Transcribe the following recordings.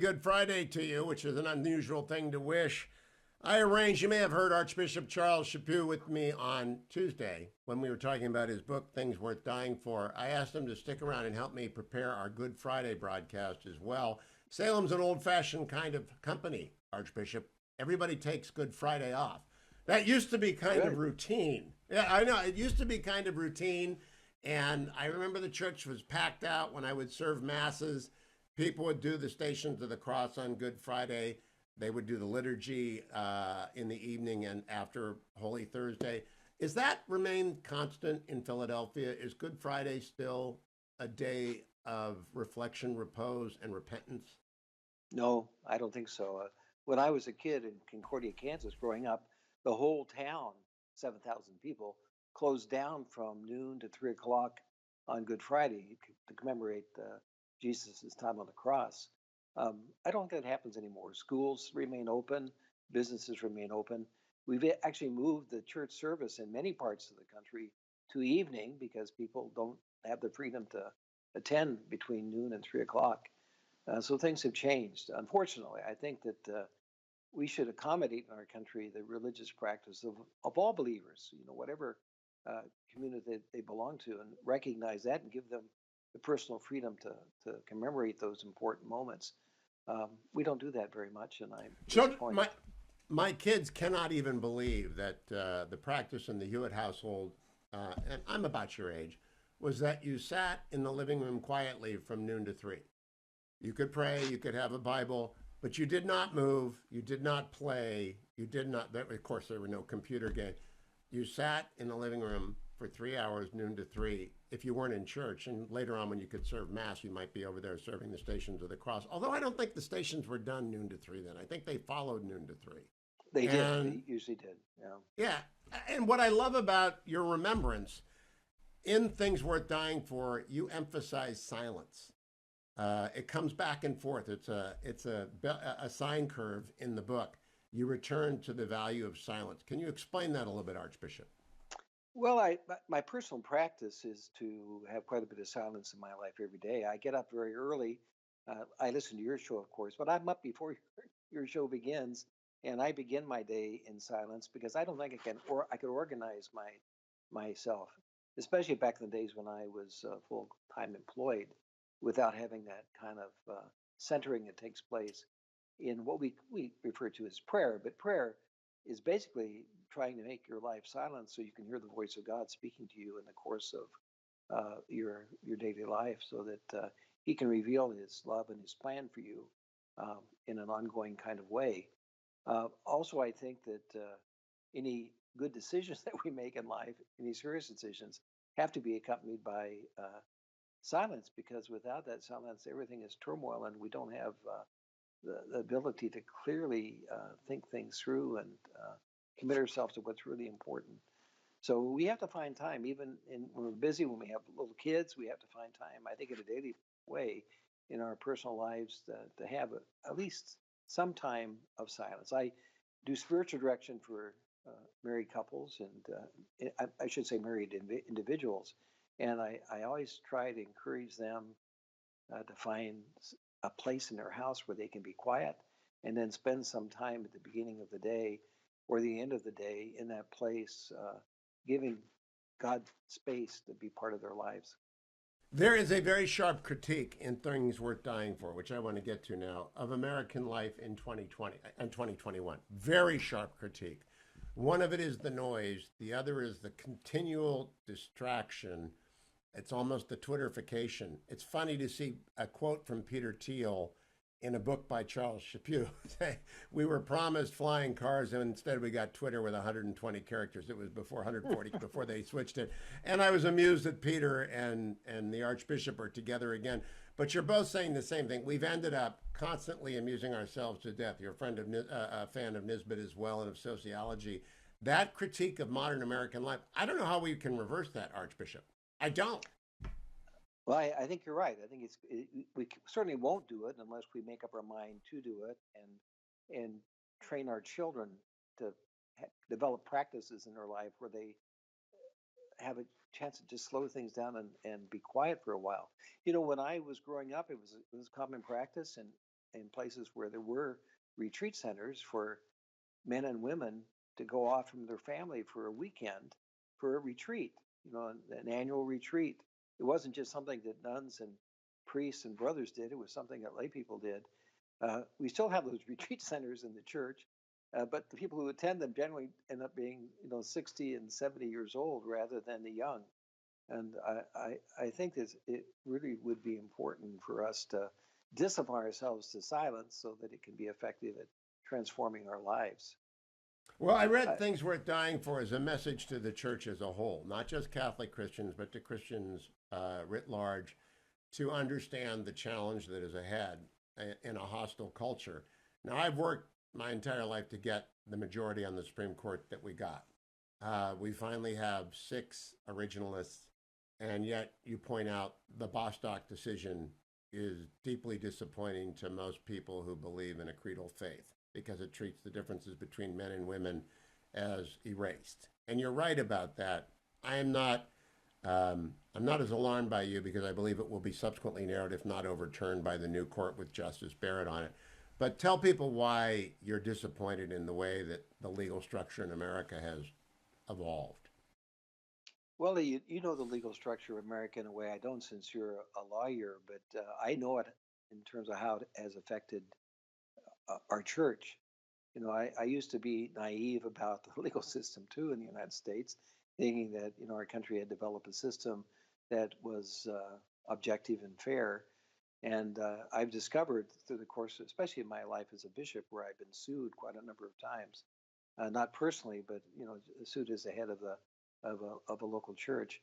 Good Friday to you, which is an unusual thing to wish. I arranged, you may have heard Archbishop Charles Chaput with me on Tuesday when we were talking about his book, Things Worth Dying For. I asked him to stick around and help me prepare our Good Friday broadcast as well. Salem's an old fashioned kind of company, Archbishop. Everybody takes Good Friday off. That used to be kind of Good. routine. Yeah, I know. It used to be kind of routine. And I remember the church was packed out when I would serve masses. People would do the Stations of the Cross on Good Friday. They would do the liturgy in the evening and after Holy Thursday. Is that remained constant in Philadelphia? Is Good Friday still a day of reflection, repose, and repentance? No, I don't think so. When I was a kid in Concordia, Kansas, growing up, the whole town, 7,000 people, closed down from noon to 3 o'clock on Good Friday to commemorate Jesus' time on the cross. I don't think that happens anymore. Schools remain open, businesses remain open. We've actually moved the church service in many parts of the country to evening because people don't have the freedom to attend between noon and 3 o'clock. So things have changed. Unfortunately, I think that we should accommodate in our country the religious practice of all believers, whatever uh, community they belong to, and recognize that and give them the personal freedom to commemorate those important moments. We don't do that very much, and I'm So disappointed. my kids cannot even believe that the practice in the Hewitt household, and I'm about your age, was that you sat in the living room quietly from noon to three. You could pray, you could have a Bible, but you did not move, you did not play, you did not. Of course, there were no computer games. You sat in the living room for 3 hours, noon to three, if you weren't in church. And later on, when you could serve Mass, you might be over there serving the Stations of the Cross. Although I don't think the stations were done noon to three then. I think they followed noon to three. They did. And They usually did. Yeah. yeah, and what I love about your remembrance in Things Worth Dying For, you emphasize silence. It comes back and forth. It's a sine curve in the book. You return to the value of silence. Can you explain that a little bit, Archbishop? Well, my personal practice is to have quite a bit of silence in my life every day. I get up very early. I listen to your show, of course, but I'm up before your show begins, and I begin my day in silence because I don't think I could organize myself, especially back in the days when I was full time employed, without having that kind of centering that takes place in what we refer to as prayer. But prayer is basically trying to make your life silent so you can hear the voice of God speaking to you in the course of your daily life, so that He can reveal His love and His plan for you in an ongoing kind of way. Also, I think that any good decisions that we make in life, any serious decisions, have to be accompanied by silence, because without that silence, everything is turmoil, and we don't have the ability to clearly think things through and commit ourselves to what's really important. So we have to find time, even when we're busy, when we have little kids, we have to find time, I think, in a daily way in our personal lives to have at least some time of silence. I do spiritual direction for married couples, and I should say married individuals. And I always try to encourage them to find a place in their house where they can be quiet, and then spend some time at the beginning of the day or the end of the day in that place, giving God space to be part of their lives. There is a very sharp critique in Things Worth Dying For, which I want to get to now, of American life in 2020 and 2021. Very sharp critique. One of it is the noise, the other is the continual distraction. It's almost the Twitterification. It's funny to see a quote from Peter Thiel in a book by Charles Chaput. We were promised flying cars, and instead we got Twitter with 120 characters. It was before 140, before they switched it. And I was amused that Peter and the Archbishop are together again. But you're both saying the same thing. We've ended up constantly amusing ourselves to death. You're a fan of Nisbet as well, and of sociology. That critique of modern American life, I don't know how we can reverse that, Archbishop. I don't. Well, I think you're right. I think we certainly won't do it unless we make up our mind to do it, and train our children to develop practices in their life where they have a chance to just slow things down and be quiet for a while. When I was growing up, it was common practice, and in places where there were retreat centers for men and women to go off from their family for a weekend for a retreat, an annual retreat. It wasn't just something that nuns and priests and brothers did. It was something that lay people did. We still have those retreat centers in the church, but the people who attend them generally end up being, 60 and 70 years old rather than the young. And I think that it really would be important for us to discipline ourselves to silence so that it can be effective at transforming our lives. Well, I Uh, read Things Worth Dying For as a message to the church as a whole, not just Catholic Christians, but to Christians writ large, to understand the challenge that is ahead in a hostile culture. Now, I've worked my entire life to get the majority on the Supreme Court that we got. We finally have 6 originalists, and yet you point out the Bostock decision is deeply disappointing to most people who believe in a creedal faith because it treats the differences between men and women as erased. And you're right about that. I'm not as alarmed by you because I believe it will be subsequently narrowed, if not overturned, by the new court with Justice Barron on it. But tell people why you're disappointed in the way that the legal structure in America has evolved. well, you know the legal structure of America in a way I don't, since you're a lawyer, but I know it in terms of how it has affected our church. I used to be naive about the legal system too in the United States, thinking that our country had developed a system that was objective and fair. And I've discovered through the course, especially in my life as a bishop, where I've been sued quite a number of times, not personally, but sued as the head of a local church.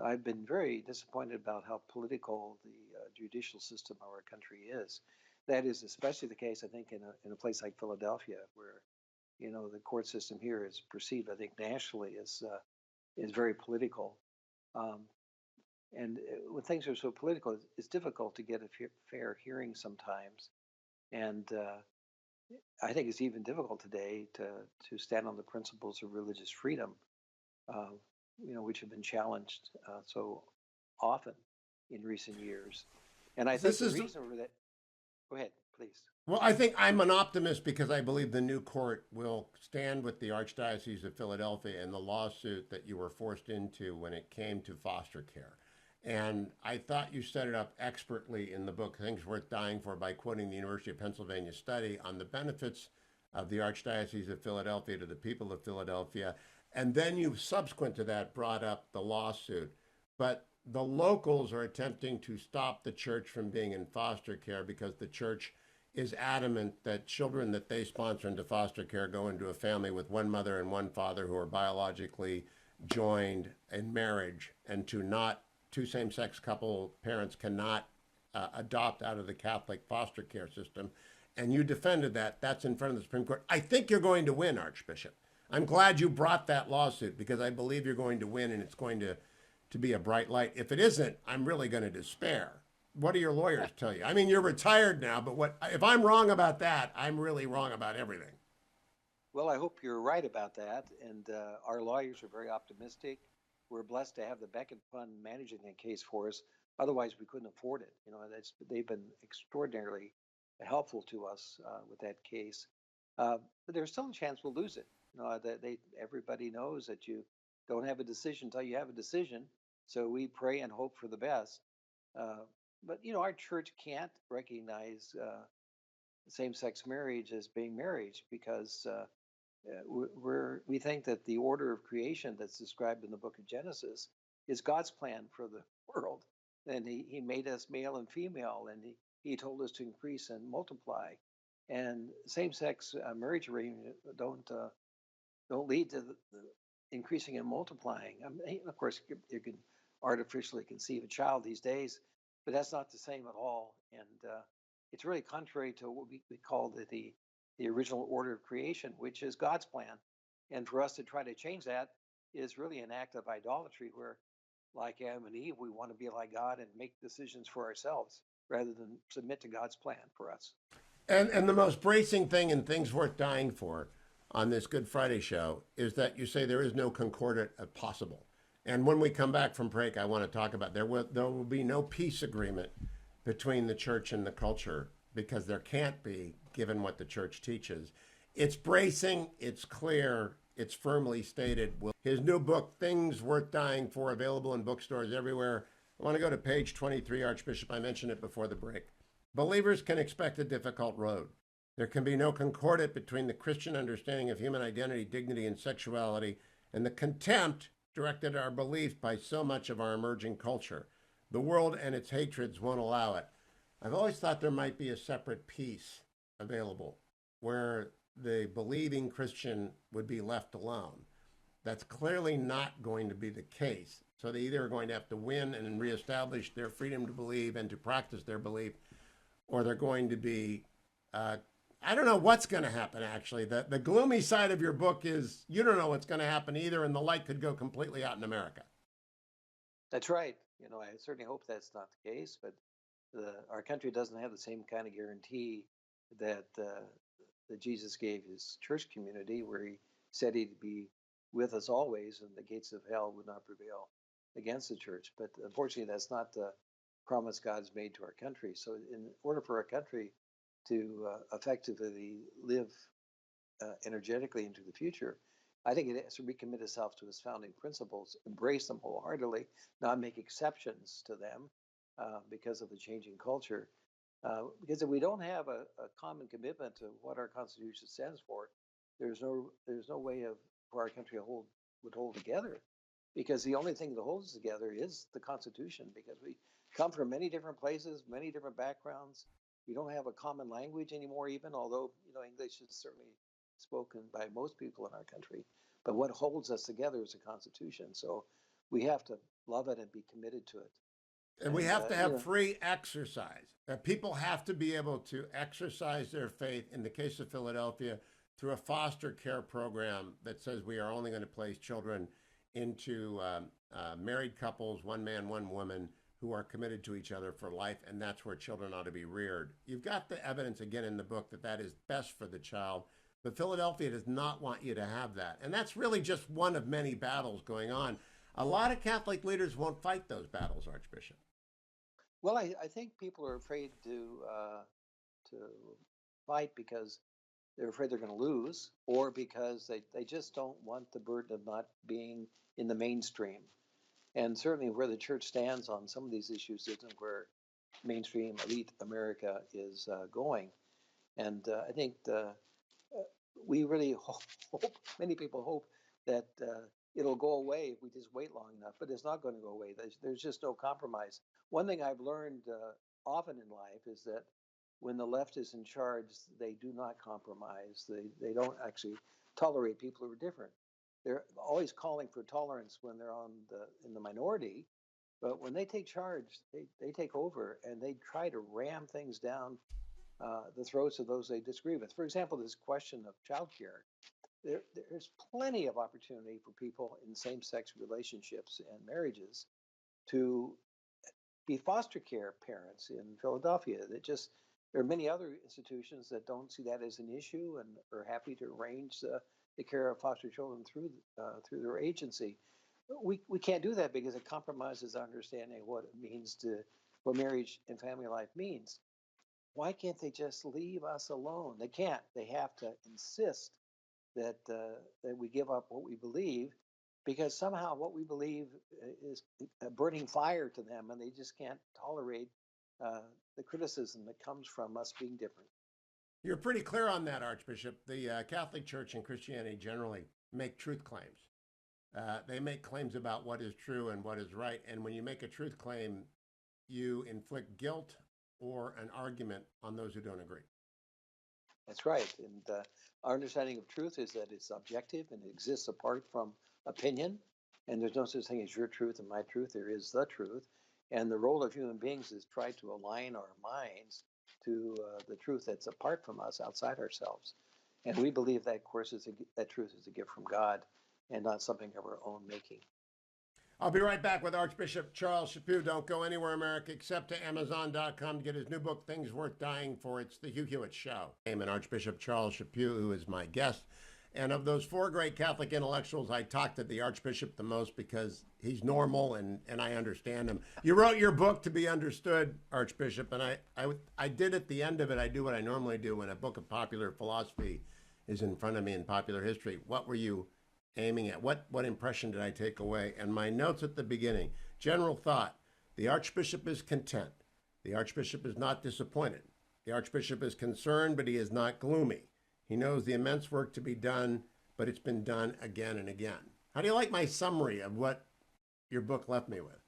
I've been very disappointed about how political the judicial system of our country is. That is especially the case, I think, in a place like Philadelphia, where the court system here is perceived, I think, nationally is very political. Um, and when things are so political, it's difficult to get a fair hearing sometimes. And I think it's even difficult today to stand on the principles of religious freedom, uh, which have been challenged so often in recent years. And I think This the is reason for that. Go ahead, please. Well, I think I'm an optimist because I believe the new court will stand with the Archdiocese of Philadelphia in the lawsuit that you were forced into when it came to foster care. And I thought you set it up expertly in the book, Things Worth Dying For, by quoting the University of Pennsylvania study on the benefits of the Archdiocese of Philadelphia to the people of Philadelphia. And then you, subsequent to that, brought up the lawsuit. But the locals are attempting to stop the church from being in foster care because the church is adamant that children that they sponsor into foster care go into a family with one mother and one father who are biologically joined in marriage, and two same-sex couple parents cannot adopt out of the Catholic foster care system. And you defended that. That's in front of the Supreme Court. I think you're going to win, Archbishop. I'm glad you brought that lawsuit because I believe you're going to win, and it's going to be a bright light. If it isn't, I'm really going to despair. What do your lawyers tell you? I mean, you're retired now, but if I'm wrong about that, I'm really wrong about everything. Well, I hope you're right about that. And our lawyers are very optimistic. We're blessed to have the Beckett Fund managing the case for us. Otherwise, we couldn't afford it. They've been extraordinarily helpful to us with that case. But there's still a chance we'll lose it. Everybody knows that you don't have a decision until you have a decision. So we pray and hope for the best. But our church can't recognize same-sex marriage as being marriage because we think that the order of creation that's described in the book of Genesis is God's plan for the world, and He made us male and female, and He told us to increase and multiply. And same-sex marriage arrangements don't lead to the increasing and multiplying. Of course, you can artificially conceive a child these days, but that's not the same at all. And it's really contrary to what we call the original order of creation, which is God's plan. And for us to try to change that is really an act of idolatry, where, like Adam and Eve, we want to be like God and make decisions for ourselves rather than submit to God's plan for us. And the most bracing thing in Things Worth Dying For on this Good Friday show is that you say there is no concordat possible. And when we come back from break, I want to talk about there will be no peace agreement between the church and the culture because there can't be, given what the church teaches. It's bracing, it's clear, it's firmly stated. His new book, Things Worth Dying For, available in bookstores everywhere. I want to go to page 23, Archbishop. I mentioned it before the break. Believers can expect a difficult road. There can be no concordance between the Christian understanding of human identity, dignity, and sexuality and the contempt directed at our belief by so much of our emerging culture. The world and its hatreds won't allow it. I've always thought there might be a separate piece available where the believing Christian would be left alone. That's clearly not going to be the case. So they either are going to have to win and reestablish their freedom to believe and to practice their belief, or they're going to be, I don't know what's going to happen, actually. The gloomy side of your book is you don't know what's going to happen either, and the light could go completely out in America. That's right. I certainly hope that's not the case, but our country doesn't have the same kind of guarantee that Jesus gave his church community, where he said he'd be with us always and the gates of hell would not prevail against the church. But unfortunately, that's not the promise God's made to our country. So in order for our country to effectively live energetically into the future, I think it has to recommit itself to its founding principles, embrace them wholeheartedly, not make exceptions to them because of the changing culture. Because if we don't have a common commitment to what our Constitution stands for, there's no way for our country would hold together. Because the only thing that holds us together is the Constitution. Because we come from many different places, many different backgrounds. We don't have a common language anymore, even although English is certainly spoken by most people in our country. But what holds us together is the Constitution. So we have to love it and be committed to it. And we have to have free exercise. People have to be able to exercise their faith, in the case of Philadelphia, through a foster care program that says we are only going to place children into married couples, one man, one woman, who are committed to each other for life, and that's where children ought to be reared. You've got the evidence again in the book that is best for the child, but Philadelphia does not want you to have that. And that's really just one of many battles going on. A lot of Catholic leaders won't fight those battles, Archbishop. Well, I think people are afraid to fight because they're afraid they're going to lose, or because they just don't want the burden of not being in the mainstream. And certainly where the church stands on some of these issues isn't where mainstream elite America is going. And I think we really hope, many people hope that it'll go away if we just wait long enough, but it's not going to go away. There's just no compromise. One thing I've learned often in life is that when the left is in charge, they do not compromise. They don't actually tolerate people who are different. They're always calling for tolerance when they're in the minority, but when they take charge, they take over and they try to ram things down the throats of those they disagree with. For example, this question of childcare. There's plenty of opportunity for people in same-sex relationships and marriages to be foster care parents in Philadelphia. There are many other institutions that don't see that as an issue and are happy to arrange the care of foster children through their agency. We can't do that because it compromises our understanding of what marriage and family life means. Why can't they just leave us alone? They can't. They have to insist that we give up what we believe, because somehow what we believe is a burning fire to them, and they just can't tolerate the criticism that comes from us being different. You're pretty clear on that, Archbishop. The Catholic Church and Christianity generally make truth claims. They make claims about what is true and what is right, and when you make a truth claim, you inflict guilt or an argument on those who don't agree. That's right. And our understanding of truth is that it's objective and it exists apart from opinion. And there's no such thing as your truth and my truth. There is the truth. And the role of human beings is try to align our minds to the truth that's apart from us, outside ourselves. And we believe that, of course, that truth is a gift from God and not something of our own making. I'll be right back with Archbishop Charles Chaput. Don't go anywhere, America, except to Amazon.com to get his new book, Things Worth Dying For. It's the Hugh Hewitt Show. And Archbishop Charles Chaput, who is my guest. And of those four great Catholic intellectuals, I talk to the Archbishop the most because he's normal and I understand him. You wrote your book to be understood, Archbishop, and I did at the end of it, I do what I normally do when a book of popular philosophy is in front of me in popular history. What were you aiming at? What impression did I take away? And my notes at the beginning, general thought, the Archbishop is content. The Archbishop is not disappointed. The Archbishop is concerned, but he is not gloomy. He knows the immense work to be done, but it's been done again and again. How do you like my summary of what your book left me with?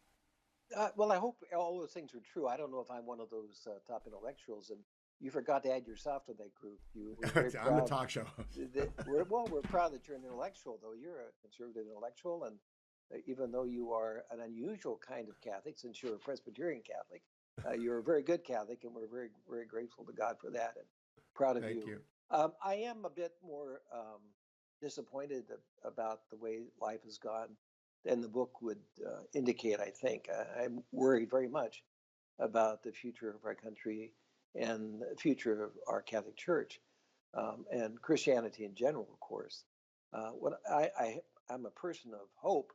Well, I hope all those things are true. I don't know if I'm one of those top intellectuals, and you forgot to add yourself to that group. You were very I'm a proud. talk show host. We're proud that you're an intellectual, though. You're a conservative intellectual, and even though you are an unusual kind of Catholic, since you're a Presbyterian Catholic, you're a very good Catholic, and we're very, very grateful to God for that and proud of Thank you. you. I am a bit more disappointed about the way life has gone than the book would indicate, I think. I'm worried very much about the future of our country and the future of our Catholic Church and Christianity in general, of course. I'm a person of hope.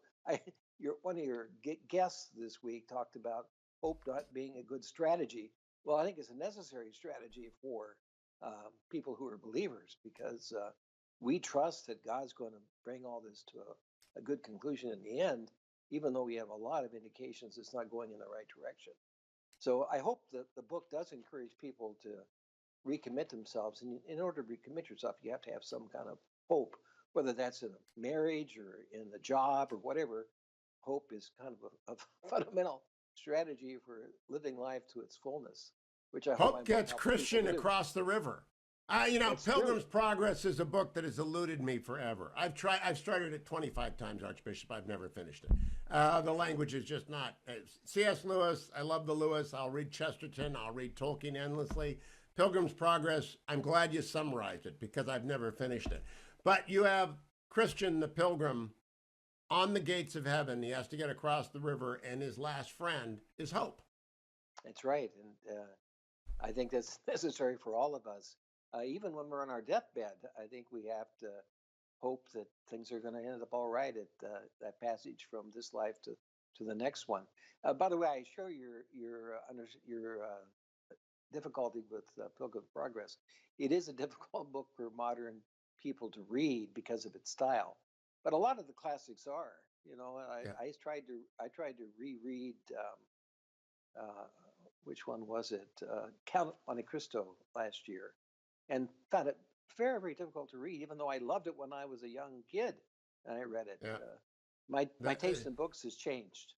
One of your guests this week talked about hope not being a good strategy. Well, I think it's a necessary strategy for people who are believers because we trust that God's going to bring all this to a good conclusion in the end, even though we have a lot of indications it's not going in the right direction. So I hope that the book does encourage people to recommit themselves. And in order to recommit yourself, you have to have some kind of hope, whether that's in a marriage or in the job or whatever. Hope is kind of a fundamental strategy for living life to its fullness, which I hope my Hope book gets helps people Christian to do. across the river. That's true. Pilgrim's Progress is a book that has eluded me forever. I've started it 25 times, Archbishop. I've never finished it. The language is just not. C.S. Lewis, I love the Lewis. I'll read Chesterton. I'll read Tolkien endlessly. Pilgrim's Progress, I'm glad you summarized it because I've never finished it. But you have Christian the Pilgrim on the gates of heaven. He has to get across the river, and his last friend is hope. That's right. And I think that's necessary for all of us. Even when we're on our deathbed, I think we have to hope that things are going to end up all right at that passage from this life to the next one. By the way, I share your difficulty with Pilgrim's Progress. It is a difficult book for modern people to read because of its style, but a lot of the classics are. You know, Yeah. I tried to reread. Which one was it? Count of Monte Cristo last year, and found it very, very difficult to read, even though I loved it when I was a young kid and I read it. Yeah. My That, taste in books has changed.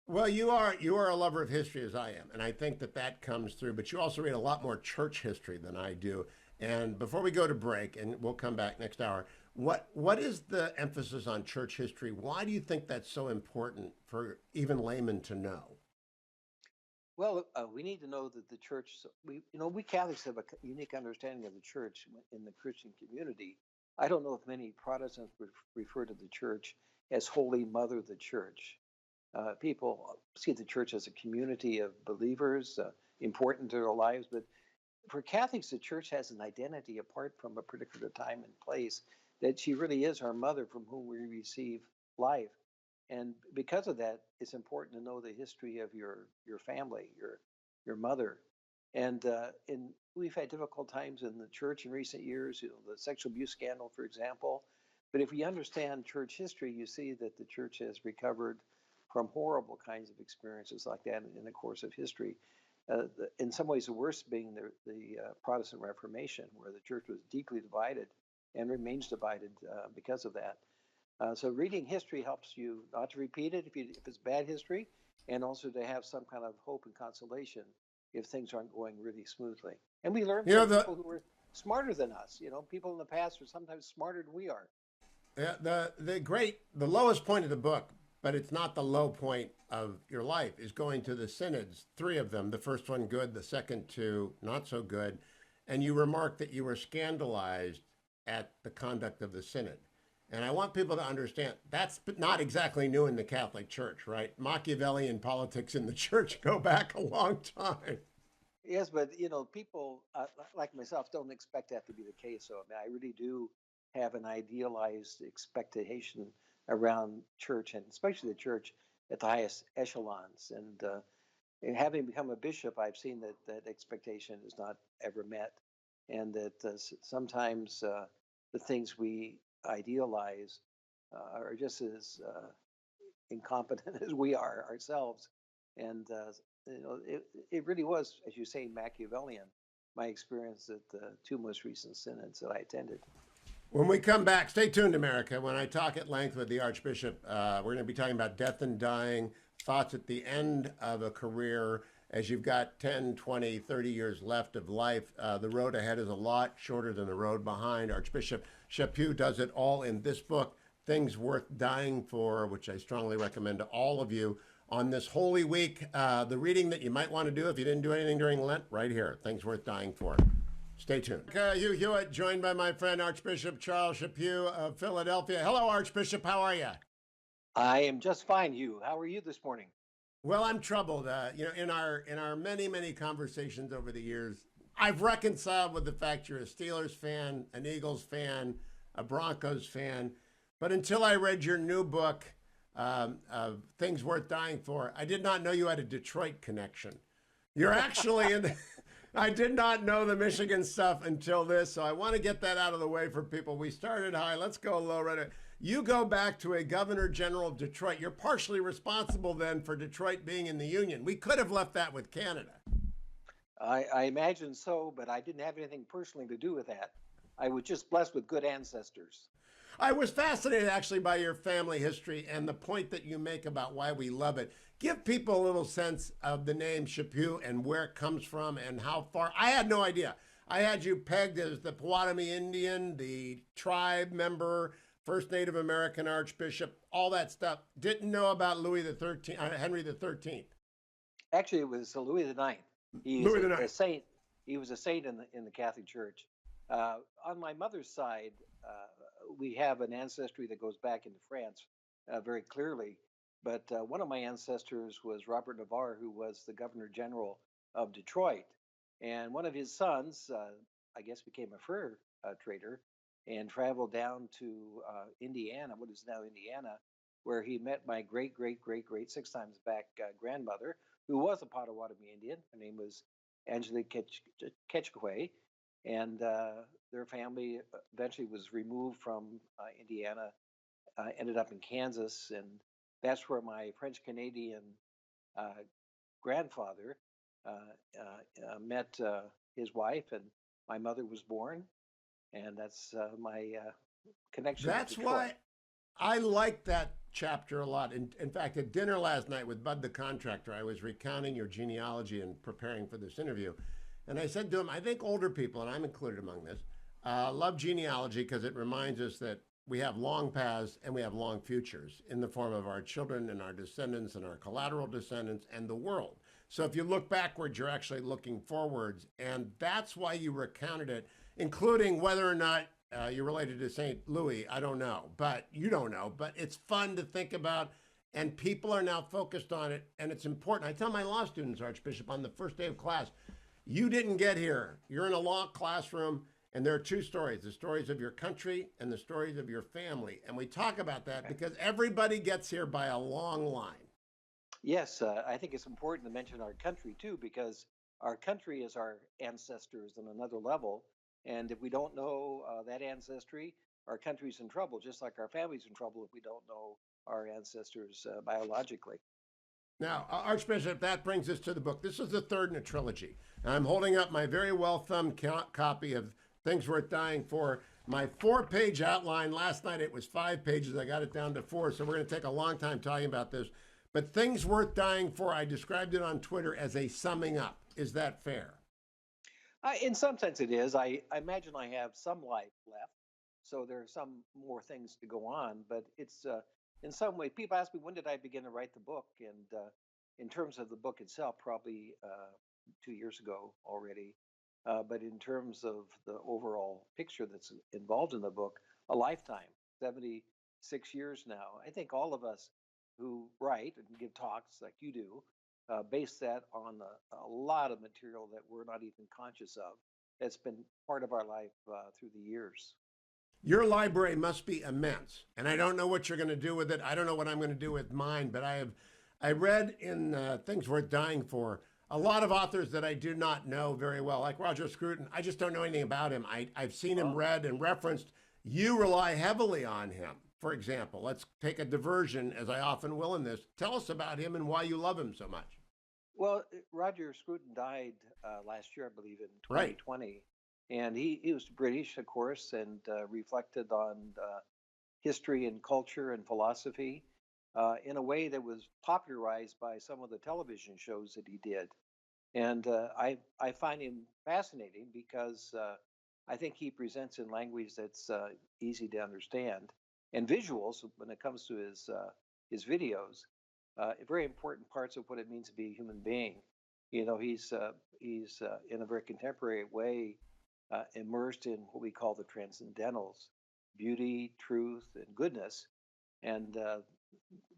well, you are a lover of history as I am, and I think that comes through. But you also read a lot more church history than I do. And before we go to break, and we'll come back next hour, what is the emphasis on church history? Why do you think that's so important for even laymen to know? Well, we need to know that the church, we Catholics have a unique understanding of the church in the Christian community. I don't know if many Protestants would refer to the church as Holy Mother, the church. People see the church as a community of believers, important to their lives. But for Catholics, the church has an identity apart from a particular time and place, that she really is our mother from whom we receive life. And because of that, it's important to know the history of your family, your mother. And we've had difficult times in the church in recent years, the sexual abuse scandal, for example. But if you understand church history, you see that the church has recovered from horrible kinds of experiences like that in the course of history. In some ways, the worst being the Protestant Reformation, where the church was deeply divided and remains divided because of that. So reading history helps you not to repeat it if it's bad history, and also to have some kind of hope and consolation if things aren't going really smoothly. And we learn You know from the people who were smarter than us. People in the past are sometimes smarter than we are. Yeah, the lowest point of the book, but it's not the low point of your life, is going to the synods, three of them. The first one good, the second two not so good, and you remark that you were scandalized at the conduct of the synod. And I want people to understand that's not exactly new in the Catholic Church, right? Machiavellian politics in the church go back a long time. Yes, but people like myself don't expect that to be the case. So I mean, I really do have an idealized expectation around church, and especially the church at the highest echelons. And having become a bishop, I've seen that that expectation is not ever met, and that sometimes the things we idealize are just as incompetent as we are ourselves. And it really was, as you say, Machiavellian. My experience at the two most recent synods that I attended. When we come back, stay tuned, America. When I talk at length with the Archbishop, we're going to be talking about death and dying, thoughts at the end of a career as you've got 10, 20, 30 years left of life. The road ahead is a lot shorter than the road behind. Archbishop Chaput does it all in this book, Things Worth Dying For, which I strongly recommend to all of you on this Holy Week. The reading that you might want to do if you didn't do anything during Lent, right here, Things Worth Dying For. Stay tuned. Hugh Hewitt, joined by my friend Archbishop Charles Chaput of Philadelphia. Hello, Archbishop. How are you? I am just fine, Hugh. How are you this morning? Well, I'm troubled. In our many conversations over the years, I've reconciled with the fact you're a Steelers fan, an Eagles fan, a Broncos fan. But until I read your new book, Things Worth Dying For, I did not know you had a Detroit connection. You're actually in the, I did not know the Michigan stuff until this, so I want to get that out of the way for people. We started high, let's go low. Right. You go back to a Governor General of Detroit. You're partially responsible then for Detroit being in the Union. We could have left that with Canada. I imagine so, but I didn't have anything personally to do with that. I was just blessed with good ancestors. I was fascinated actually by your family history and the point that you make about why we love it. Give people a little sense of the name Chaput and where it comes from and how far. I had no idea. I had you pegged as the Potawatomi Indian, the tribe member, first Native American Archbishop, all that stuff. Didn't know about Louis the 13th, Henry the 13th. Actually, it was Louis the Ninth. He Louis the a Ninth. saint. He was a saint in the Catholic Church. On my mother's side, we have an ancestry that goes back into France very clearly. But one of my ancestors was Robert Navarre, who was the Governor General of Detroit. And one of his sons, I guess, became a fur trader and traveled down to Indiana, what is now Indiana, where he met my great, six times back grandmother, who was a Potawatomi Indian. Her name was Angela Ketchkwe. And their family eventually was removed from Indiana, ended up in Kansas. And that's where my French Canadian grandfather met his wife, and my mother was born. And that's my connection. That's why I like that chapter a lot. In fact, at dinner last night with Bud the contractor, I was recounting your genealogy and preparing for this interview. And I said to him, I think older people, and I'm included among this, love genealogy because it reminds us that we have long paths and we have long futures in the form of our children and our descendants and our collateral descendants and the world. So if you look backwards, you're actually looking forwards. And that's why you recounted it, including whether or not you're related to St. Louis. I don't know, but you don't know. But it's fun to think about. And people are now focused on it. And it's important. I tell my law students, Archbishop, on the first day of class, you didn't get here. You're in a law classroom, and there are two stories, the stories of your country and the stories of your family. And we talk about that because everybody gets here by a long line. Yes, I think it's important to mention our country, too, because our country is our ancestors on another level. And if we don't know that ancestry, our country's in trouble, just like our family's in trouble if we don't know our ancestors biologically. Now, Archbishop, that brings us to the book. This is the third in a trilogy. And I'm holding up my very well-thumbed copy of Things Worth Dying For. My 4-page outline, last night it was 5 pages. I got it down to 4, so we're going to take a long time talking about this. But Things Worth Dying For, I described it on Twitter as a summing up. Is that fair? In some sense, it is. I imagine I have some life left, so there are some more things to go on. But it's in some way, people ask me, when did I begin to write the book? And in terms of the book itself, probably 2 years ago already. But in terms of the overall picture that's involved in the book, a lifetime, 76 years now. I think all of us who write and give talks like you do, base that on a lot of material that we're not even conscious of. That's been part of our life through the years. Your library must be immense, and I don't know what you're going to do with it. I don't know what I'm going to do with mine, but I read in Things Worth Dying For a lot of authors that I do not know very well, like Roger Scruton. I just don't know anything about him. I've seen him read and referenced. You rely heavily on him. For example, let's take a diversion, as I often will in this. Tell us about him and why you love him so much. Well, Roger Scruton died last year, I believe, in Right. 2020. And he was British, of course, and reflected on history and culture and philosophy in a way that was popularized by some of the television shows that he did. And I find him fascinating because I think he presents in language that's easy to understand and visuals when it comes to his videos. Very important parts of what it means to be a human being. You know, he's in a very contemporary way immersed in what we call the transcendentals: beauty, truth, and goodness. And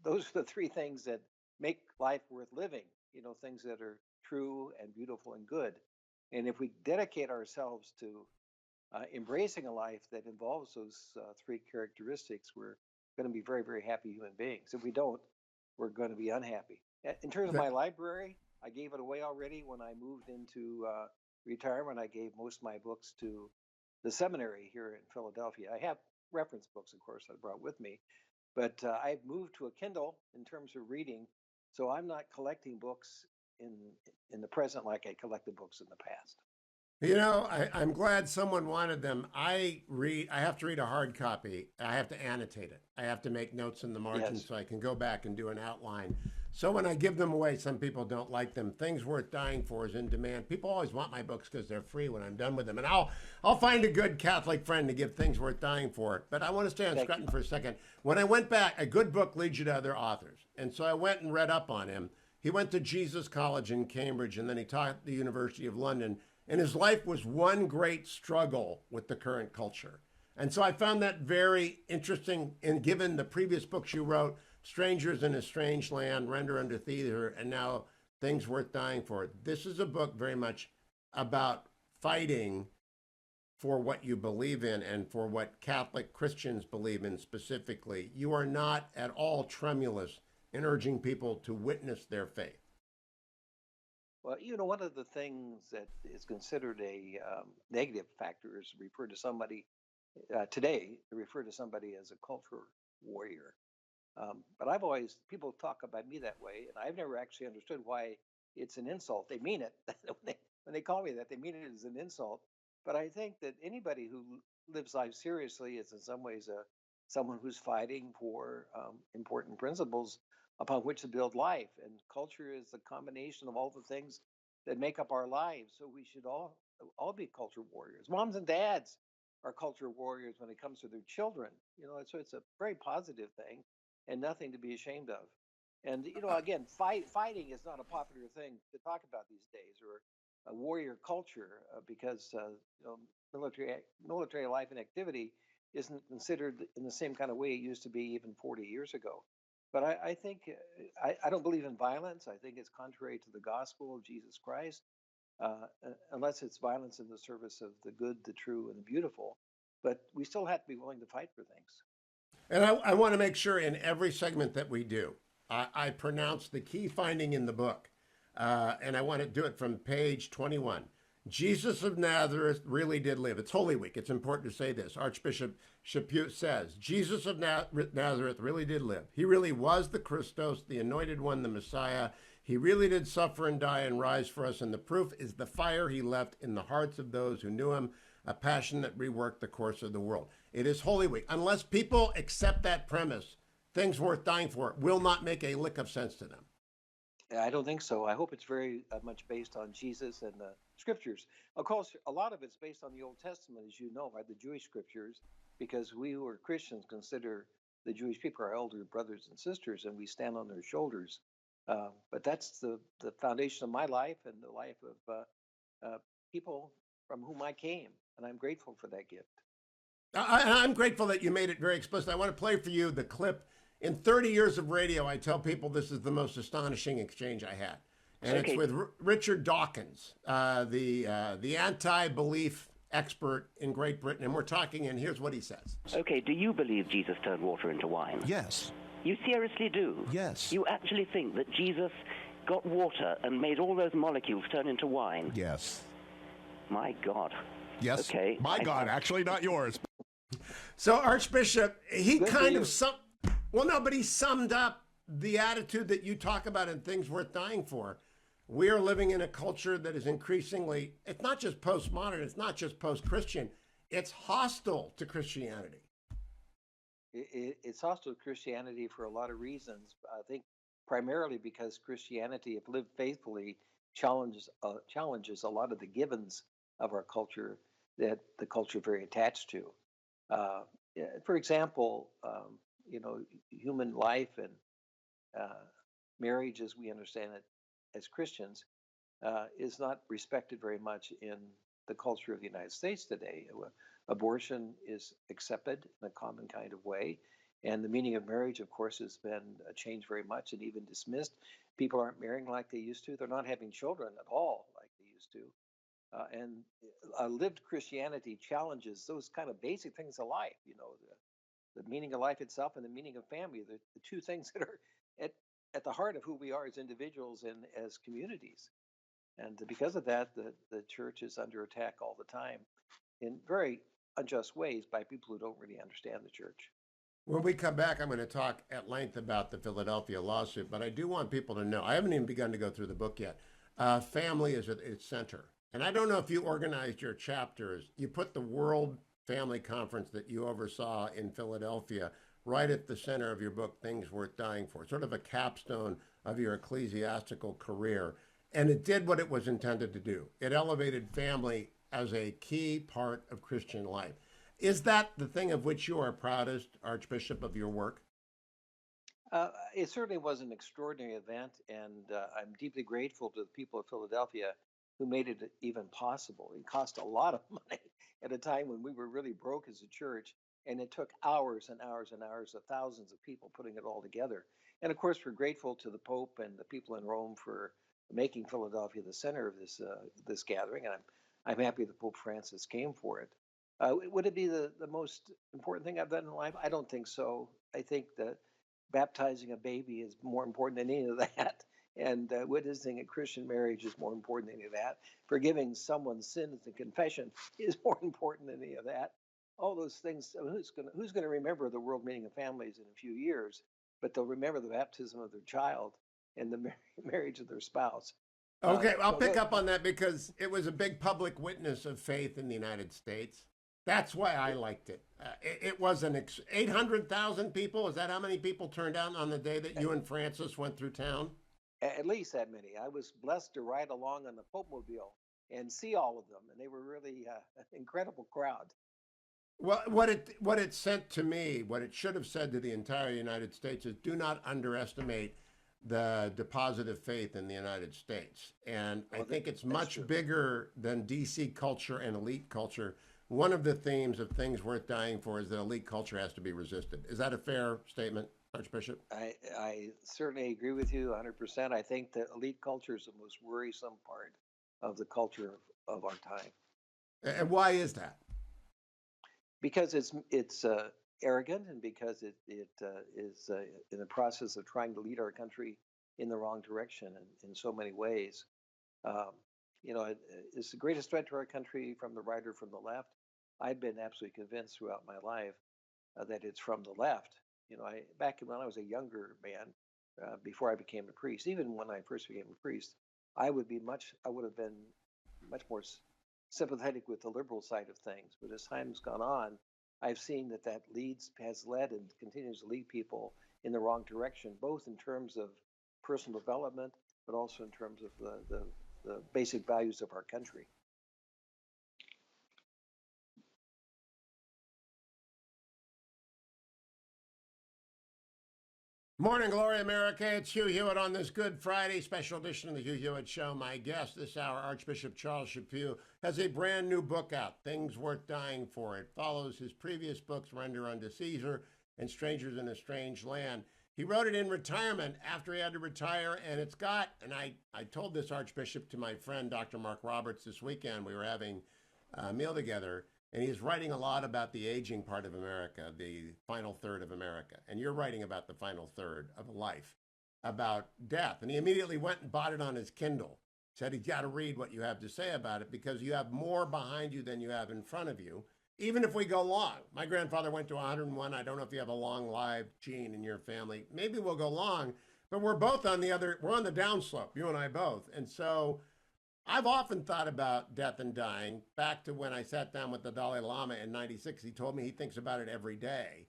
those are the three things that make life worth living. You know, things that are true and beautiful and good. And if we dedicate ourselves to embracing a life that involves those three characteristics, we're going to be very, very happy human beings. If we don't, we're going to be unhappy. In terms of my library, I gave it away already when I moved into retirement. I gave most of my books to the seminary here in Philadelphia. I have reference books, of course, I brought with me, but I've moved to a Kindle in terms of reading, so I'm not collecting books in the present like I collected books in the past. You know, I'm glad someone wanted them. I have to read a hard copy. I have to annotate it. I have to make notes in the margin Yes. so I can go back and do an outline. So when I give them away, some people don't like them. Things Worth Dying For is in demand. People always want my books because they're free when I'm done with them. And I'll find a good Catholic friend to give Things Worth Dying For. But I want to stay on Thank Scruton you. for a second. When I went back, a good book leads you to other authors. And so I went and read up on him. He went to Jesus College in Cambridge, and then he taught at the University of London. And his life was one great struggle with the current culture. And so I found that very interesting. And given the previous books you wrote, Strangers in a Strange Land, Render Unto Theater, and now Things Worth Dying For, this is a book very much about fighting for what you believe in and for what Catholic Christians believe in specifically. You are not at all tremulous in urging people to witness their faith. Well, you know, one of the things that is considered a negative factor is to refer to somebody today, to refer to somebody as a culture warrior. But I've always, people talk about me that way, and I've never actually understood why it's an insult. They mean it. When they call me that, they mean it as an insult. But I think that anybody who lives life seriously is in some ways someone who's fighting for important principles upon which to build life. And culture is a combination of all the things that make up our lives. So we should all be culture warriors. Moms and dads are culture warriors when it comes to their children. You know, so it's a very positive thing and nothing to be ashamed of. And you know, again, fighting is not a popular thing to talk about these days, or a warrior culture, because you know, military life and activity isn't considered in the same kind of way it used to be even 40 years ago. But I think I don't believe in violence. I think it's contrary to the gospel of Jesus Christ, unless it's violence in the service of the good, the true, and the beautiful. But we still have to be willing to fight for things. And I want to make sure in every segment that we do, I pronounce the key finding in the book. And I want to do it from page 21. Jesus of Nazareth really did live. It's Holy Week. It's important to say this. Archbishop Chaput says, Jesus of Nazareth really did live. He really was the Christos, the anointed one, the Messiah. He really did suffer and die and rise for us. And the proof is the fire he left in the hearts of those who knew him, a passion that reworked the course of the world. It is Holy Week. Unless people accept that premise, Things Worth Dying For will not make a lick of sense to them. I don't think so. I hope it's very much based on Jesus and the scriptures. Of course, a lot of it's based on the Old Testament, as you know, right? The Jewish scriptures, because we who are Christians consider the Jewish people our elder brothers and sisters, and we stand on their shoulders. But that's the foundation of my life and the life of people from whom I came, and I'm grateful for that gift. I'm grateful that you made it very explicit. I want to play for you the clip. In 30 years of radio, I tell people this is the most astonishing exchange I had. And Okay. it's with Richard Dawkins, the anti-belief expert in Great Britain, and we're talking, and here's what he says. Okay, do you believe Jesus turned water into wine? Yes. You seriously do? Yes. You actually think that Jesus got water and made all those molecules turn into wine? Yes. My God. Yes. Okay. My God, actually not yours. So Archbishop, he Good for kind you. of he summed up the attitude that you talk about in Things Worth Dying For. We are living in a culture that is increasingly, it's not just postmodern, it's not just post-Christian, it's hostile to Christianity. It's hostile to Christianity for a lot of reasons. I think primarily because Christianity, if lived faithfully, challenges a lot of the givens of our culture that the culture is very attached to. For example, human life and marriage, as we understand it as Christians, is not respected very much in the culture of the United States today. Abortion is accepted in a common kind of way, and the meaning of marriage, of course, has been changed very much and even dismissed. People aren't marrying like they used to. They're not having children at all like they used to. And lived Christianity challenges those kind of basic things of life, the meaning of life itself and the meaning of family, the two things that are at the heart of who we are as individuals and as communities. And because of that, the church is under attack all the time in very unjust ways by people who don't really understand the church. When we come back, I'm going to talk at length about the Philadelphia lawsuit, but I do want people to know, I haven't even begun to go through the book yet. Family is at its center. And I don't know if you organized your chapters. You put the World Family Conference that you oversaw in Philadelphia right at the center of your book, Things Worth Dying For, sort of a capstone of your ecclesiastical career. And it did what it was intended to do. It elevated family as a key part of Christian life. Is that the thing of which you are proudest, Archbishop, of your work? It certainly was an extraordinary event, and I'm deeply grateful to the people of Philadelphia who made it even possible. It cost a lot of money at a time when we were really broke as a church, and it took hours and hours and hours of thousands of people putting it all together. And of course, we're grateful to the Pope and the people in Rome for making Philadelphia the center of this gathering, and I'm happy that Pope Francis came for it. Would it be the most important thing I've done in life? I don't think so. I think that baptizing a baby is more important than any of that. And witnessing a Christian marriage is more important than any of that. Forgiving someone's sins and confession is more important than any of that. All those things. Who's going to remember the world meeting of families in a few years? But they'll remember the baptism of their child and the marriage of their spouse. Okay, I'll pick up on that because it was a big public witness of faith in the United States. That's why I liked it. It was 800,000 people. Is that how many people turned out on the day that you and Francis went through town? At least that many. I was blessed to ride along on the Pope Mobile and see all of them, and they were really an incredible crowd. Well, what it sent to me, what it should have said to the entire United States is do not underestimate the deposit of faith in the United States. And I think it's much bigger than DC culture and elite culture. One of the themes of Things Worth Dying For is that elite culture has to be resisted. Is that a fair statement, Archbishop? I certainly agree with you 100%. I think that elite culture is the most worrisome part of the culture of our time. And why is that? Because it's arrogant, and because it is in the process of trying to lead our country in the wrong direction in so many ways. It's the greatest threat to our country from the right or from the left. I've been absolutely convinced throughout my life that it's from the left. Back when I was a younger man, before I became a priest, even when I first became a priest, I would have been much more sympathetic with the liberal side of things. But as time's gone on, I've seen that has led and continues to lead people in the wrong direction, both in terms of personal development, but also in terms of the basic values of our country. Morning, Glory America. It's Hugh Hewitt on this Good Friday special edition of the Hugh Hewitt Show. My guest this hour, Archbishop Charles Chaput, has a brand new book out, Things Worth Dying For. It follows his previous books, Render Unto Caesar and Strangers in a Strange Land. He wrote it in retirement after he had to retire, and I told this, Archbishop, to my friend Dr. Mark Roberts this weekend. We were having meal together, and he's writing a lot about the aging part of America, the final third of America. And you're writing about the final third of life, about death. And he immediately went and bought it on his Kindle. Said he's got to read what you have to say about it because you have more behind you than you have in front of you, even if we go long. My grandfather went to 101. I don't know if you have a long-lived gene in your family. Maybe we'll go long, but we're both on we're on the downslope, you and I both. And so I've often thought about death and dying. Back to when I sat down with the Dalai Lama in 96, he told me he thinks about it every day.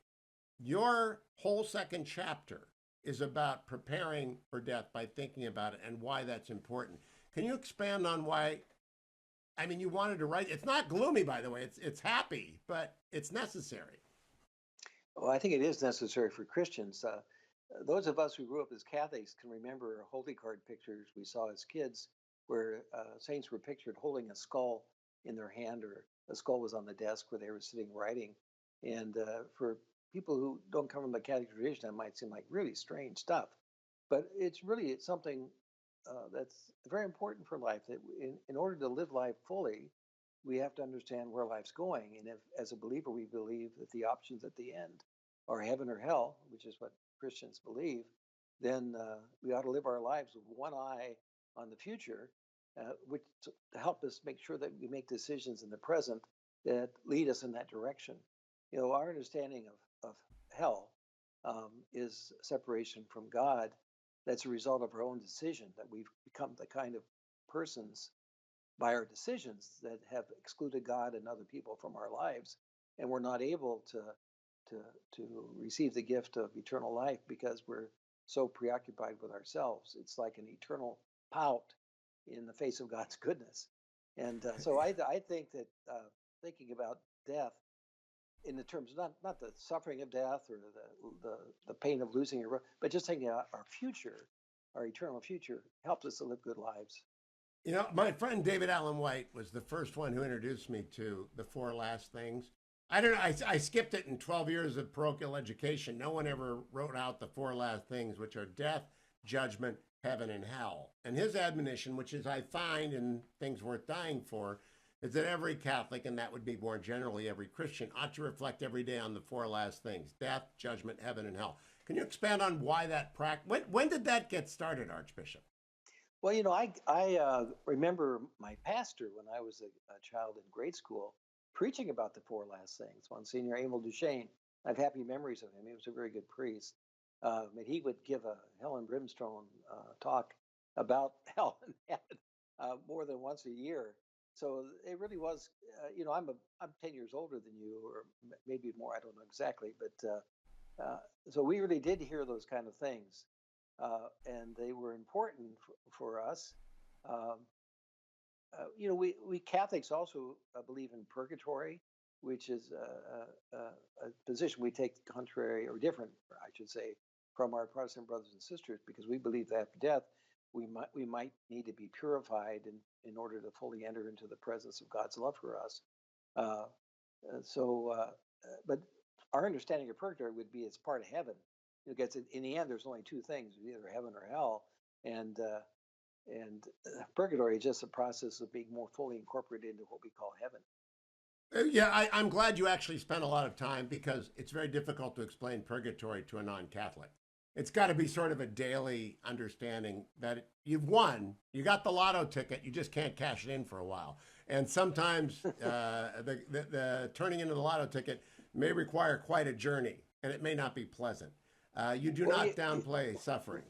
Your whole second chapter is about preparing for death by thinking about it and why that's important. Can you expand on why? I mean, you wanted to write. It's not gloomy, by the way. It's happy, but it's necessary. Well, I think it is necessary for Christians. Those of us who grew up as Catholics can remember holy card pictures we saw as kids where saints were pictured holding a skull in their hand, or a skull was on the desk where they were sitting writing. And for people who don't come from the Catholic tradition, that might seem like really strange stuff. But it's something that's very important for life. That in order to live life fully, we have to understand where life's going. And if, as a believer, we believe that the options at the end are heaven or hell, which is what Christians believe, then we ought to live our lives with one eye on the future, which to help us make sure that we make decisions in the present that lead us in that direction. You know, our understanding of hell is separation from God. That's a result of our own decision, that we've become the kind of persons by our decisions that have excluded God and other people from our lives, and we're not able to receive the gift of eternal life because we're so preoccupied with ourselves. It's like an eternal pout in the face of God's goodness. And so I think that thinking about death in the terms of not the suffering of death or the pain of losing your, but just thinking about our future, our eternal future, helps us to live good lives. You know, my friend David Allen White was the first one who introduced me to the four last things. I don't know. I skipped it in 12 years of parochial education. No one ever wrote out the four last things, which are death, judgment, heaven, and hell. And his admonition, which is I find in Things Worth Dying For, is that every Catholic, and that would be more generally every Christian, ought to reflect every day on the four last things: death, judgment, heaven, and hell. Can you expand on why that practice? When did that get started, Archbishop? Well, you know, I remember my pastor when I was a child in grade school preaching about the four last things. Monsignor Emil Duchesne. I have happy memories of him. He was a very good priest. And he would give a hell and brimstone talk about hell and heaven more than once a year. So it really was. You know, I'm 10 years older than you, or maybe more. I don't know exactly, but so we really did hear those kind of things, and they were important for us. Um, you know, we Catholics also believe in purgatory, which is a position we take contrary or different, I should say, from our Protestant brothers and sisters, because we believe that after death we might need to be purified in order to fully enter into the presence of God's love for us. But our understanding of purgatory would be it's part of heaven. Because in the end, there's only two things: either heaven or hell, and purgatory is just a process of being more fully incorporated into what we call heaven. Yeah, I'm glad you actually spent a lot of time, because it's very difficult to explain purgatory to a non-Catholic. It's got to be sort of a daily understanding that you've won. You got the lotto ticket. You just can't cash it in for a while. And sometimes the turning into the lotto ticket may require quite a journey, and it may not be pleasant. You do not downplay suffering.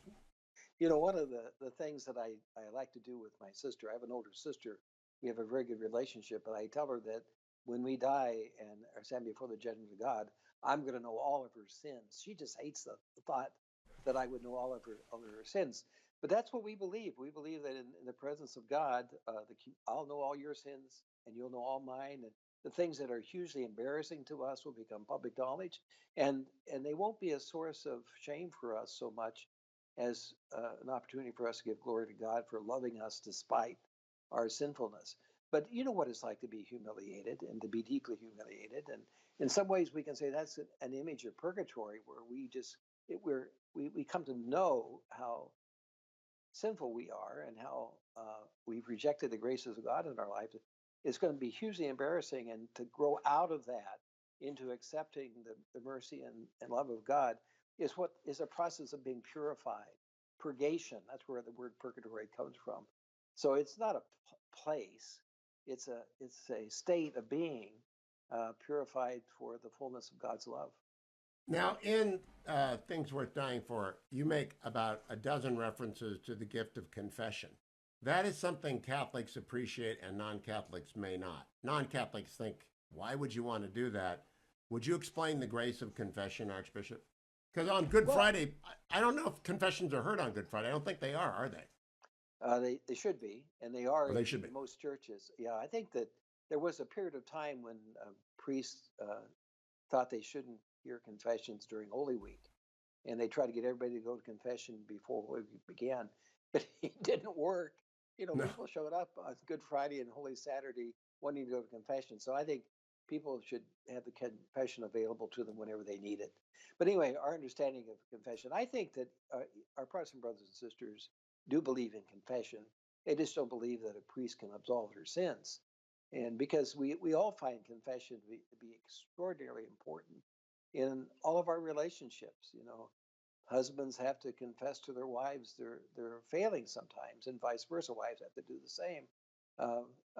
You know, one of the things that I like to do with my sister, I have an older sister. We have a very good relationship, but I tell her that when we die and are stand before the judgment of God, I'm going to know all of her sins. She just hates the thought that I would know all of her sins. But that's what we believe. We believe that in the presence of God, I'll know all your sins and you'll know all mine. And the things that are hugely embarrassing to us will become public knowledge. And they won't be a source of shame for us so much as an opportunity for us to give glory to God for loving us despite our sinfulness. But you know what it's like to be humiliated and to be deeply humiliated. And in some ways, we can say that's an image of purgatory, where we come to know how sinful we are and how we've rejected the graces of God in our lives. it's going to be hugely embarrassing. And to grow out of that into accepting the mercy and love of God is what is a process of being purified. Purgation, that's where the word purgatory comes from. So it's not a place, it's a state of being purified for the fullness of God's love. Now, in Things Worth Dying For, you make about a dozen references to the gift of confession. That is something Catholics appreciate and non-Catholics may not. Non-Catholics think, why would you want to do that? Would you explain the grace of confession, Archbishop? Because on Good Friday, I don't know if confessions are heard on Good Friday. I don't think they are they? They should be, and they are They should be. in most churches. Yeah, I think that there was a period of time when priests thought they shouldn't hear confessions during Holy Week, and they tried to get everybody to go to confession before Holy Week began, but it didn't work. You know, No. people showed up on Good Friday and Holy Saturday wanting to go to confession. So I think people should have the confession available to them whenever they need it. But anyway, our understanding of confession, I think that our Protestant brothers and sisters do believe in confession. They just don't believe that a priest can absolve their sins. And because we all find confession to be extraordinarily important in all of our relationships. You know, husbands have to confess to their wives they're failing sometimes, and vice versa. Wives have to do the same.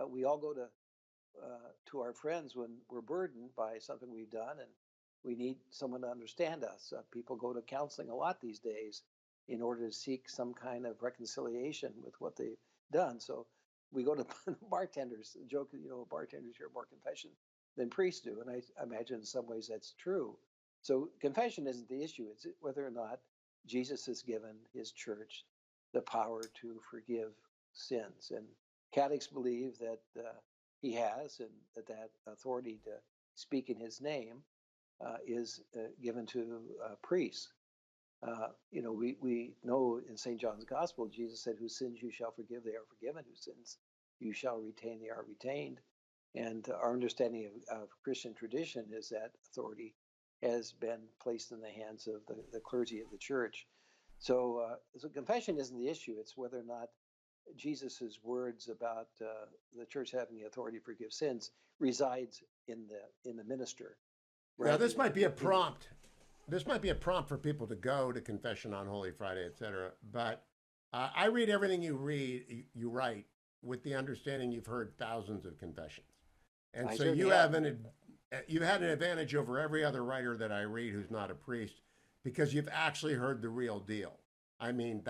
We all go to our friends when we're burdened by something we've done, and we need someone to understand us. People go to counseling a lot these days in order to seek some kind of reconciliation with what they've done. So we go to bartenders. The joke, you know, bartenders hear more confession than priests do, and I imagine in some ways that's true. So confession isn't the issue. It's whether or not Jesus has given his church the power to forgive sins. And Catholics believe that he has, and that authority to speak in his name is given to priests. You know, we know in St. John's Gospel, Jesus said, whose sins you shall forgive, they are forgiven. Whose sins you shall retain, they are retained. And our understanding of Christian tradition is that authority has been placed in the hands of the clergy of the church. So confession isn't the issue. It's whether or not Jesus's words about the church having the authority to forgive sins resides in the minister. Now, this might be a prompt. This might be a prompt for people to go to confession on Holy Friday, etc. But I read everything you write with the understanding you've heard thousands of confessions, and so you had an advantage over every other writer that I read who's not a priest, because you've actually heard the real deal. I mean,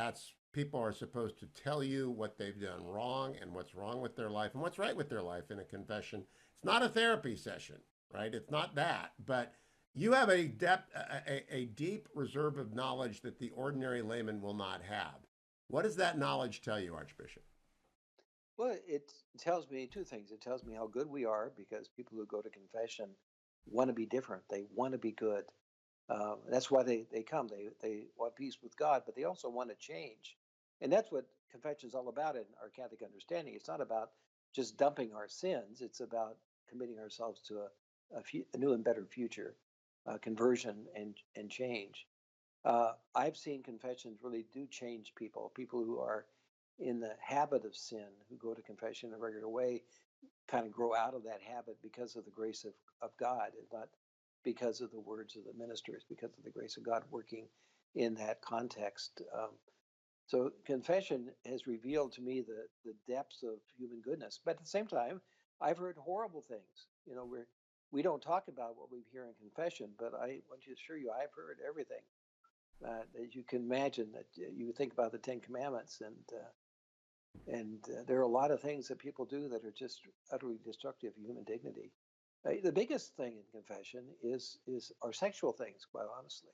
people are supposed to tell you what they've done wrong and what's wrong with their life and what's right with their life in a confession. It's not a therapy session, right? It's not that, but you have a deep reserve of knowledge that the ordinary layman will not have. What does that knowledge tell you, Archbishop? Well, it tells me two things. It tells me how good we are, because people who go to confession want to be different. They want to be good. That's why they come. They want peace with God, but they also want to change. And that's what confession is all about in our Catholic understanding. It's not about just dumping our sins. It's about committing ourselves to a new and better future, conversion and change. I've seen confessions really do change people. People who are in the habit of sin, who go to confession in a regular way, kind of grow out of that habit because of the grace of God, and not because of the words of the ministers, because of the grace of God working in that context. So confession has revealed to me the depths of human goodness. But at the same time, I've heard horrible things. You know, we don't talk about what we hear in confession, but I want to assure you, I've heard everything that you can imagine. That you think about the Ten Commandments, and there are a lot of things that people do that are just utterly destructive of human dignity. The biggest thing in confession is our sexual things, quite honestly.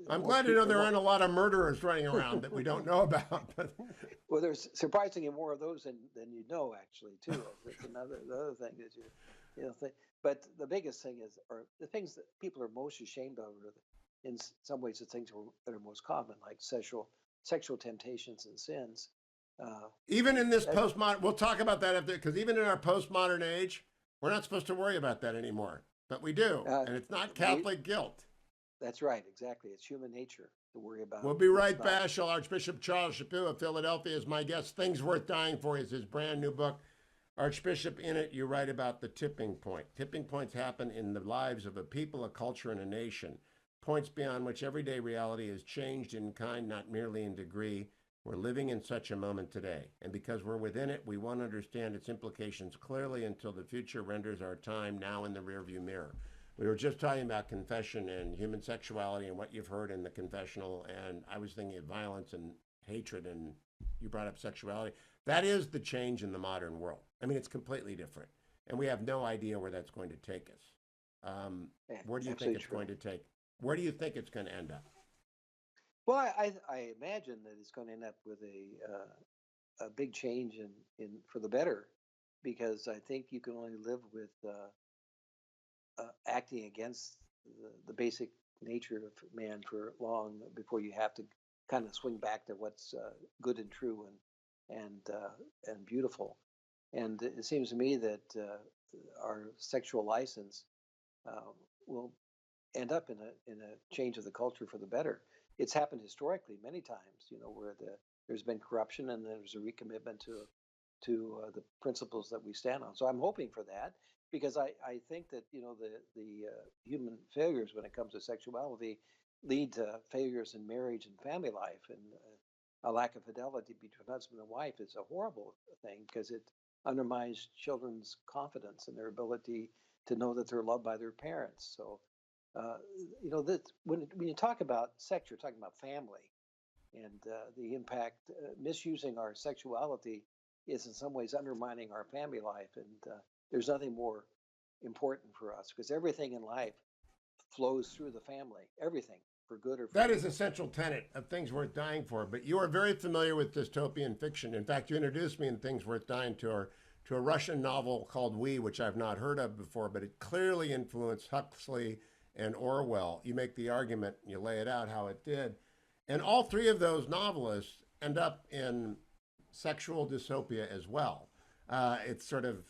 I'm glad to know there aren't a lot of murderers running around that we don't know about. But well, there's surprisingly more of those than you know, actually, too. It's the other thing that you know. But the biggest thing is, or the things that people are most ashamed of, are in some ways the things that are most common, like sexual temptations and sins. Even in this postmodern, we'll talk about that after, because even in our postmodern age, we're not supposed to worry about that anymore, but we do, and it's not Catholic guilt. That's right, exactly. It's human nature. to worry about. We'll be right It's back. Archbishop Charles Chaput of Philadelphia is my guest. Things Worth Dying For is his brand new book. Archbishop, in it, you write about the tipping point. Tipping points happen in the lives of a people, a culture, and a nation. Points beyond which everyday reality is changed in kind, not merely in degree. We're living in such a moment today. And because we're within it, we won't understand its implications clearly until the future renders our time now in the rearview mirror. We were just talking about confession and human sexuality and what you've heard in the confessional, and I was thinking of violence and hatred, and you brought up sexuality. That is the change in the modern world. I mean, it's completely different, and we have no idea where that's going to take us. Where do you think it's going to take? Where do you think it's going to end up? Well, I imagine that it's going to end up with a big change in for the better, because I think you can only live with acting against the basic nature of man for long before you have to kind of swing back to what's good and true and beautiful. And it seems to me that our sexual license will end up in a change of the culture for the better. It's happened historically many times, where there's been corruption and there's a recommitment to the principles that we stand on. So I'm hoping for that, because I think that the human failures when it comes to sexuality lead to failures in marriage and family life, and a lack of fidelity between husband and wife is a horrible thing, because it undermines children's confidence and their ability to know that they're loved by their parents. So that when you talk about sex, you're talking about family, and the impact. Misusing our sexuality is in some ways undermining our family life, and there's nothing more important for us, because everything in life flows through the family. Everything, for good or for That is a central tenet of Things Worth Dying For. But you are very familiar with dystopian fiction. In fact, you introduced me in Things Worth Dying to a Russian novel called We, which I've not heard of before, but it clearly influenced Huxley and Orwell. You make the argument, you lay it out how it did. And all three of those novelists end up in sexual dystopia as well. It's sort of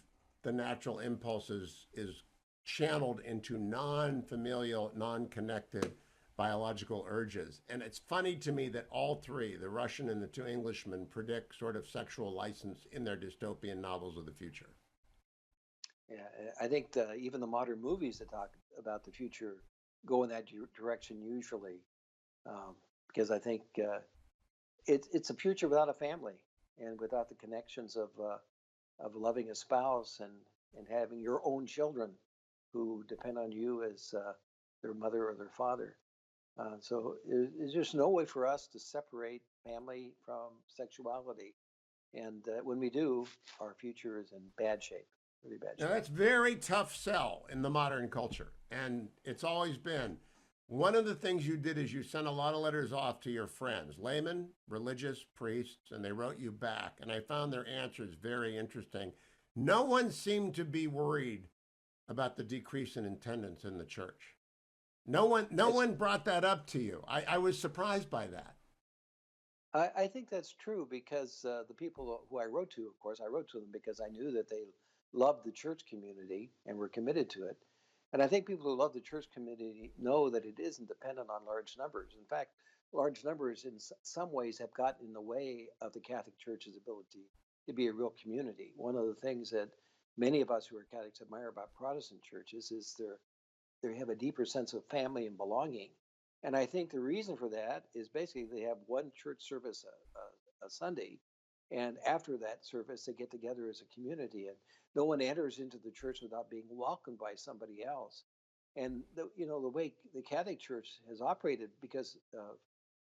the natural impulse is channeled into non-familial, non-connected biological urges. And it's funny to me that all three, the Russian and the two Englishmen, predict sort of sexual license in their dystopian novels of the future. Yeah, I think even the modern movies that talk about the future go in that direction usually, because I think it's a future without a family and without the connections of loving a spouse and having your own children who depend on you as their mother or their father. So there's just no way for us to separate family from sexuality, and when we do, our future is in bad shape. Really bad shape. Now, that's very tough sell in the modern culture, and it's always been. One of the things you did is you sent a lot of letters off to your friends, laymen, religious, priests, and they wrote you back, and I found their answers very interesting. No one seemed to be worried about the decrease in attendance in the church. No one brought that up to you. I was surprised by that. I think that's true, because the people who I wrote to, of course, I wrote to them because I knew that they loved the church community and were committed to it. And I think people who love the church community know that it isn't dependent on large numbers. In fact, large numbers in some ways have gotten in the way of the Catholic Church's ability to be a real community. One of the things that many of us who are Catholics admire about Protestant churches is they have a deeper sense of family and belonging. And I think the reason for that is basically they have one church service a Sunday, and after that service, they get together as a community, and no one enters into the church without being welcomed by somebody else. And the way the Catholic Church has operated, because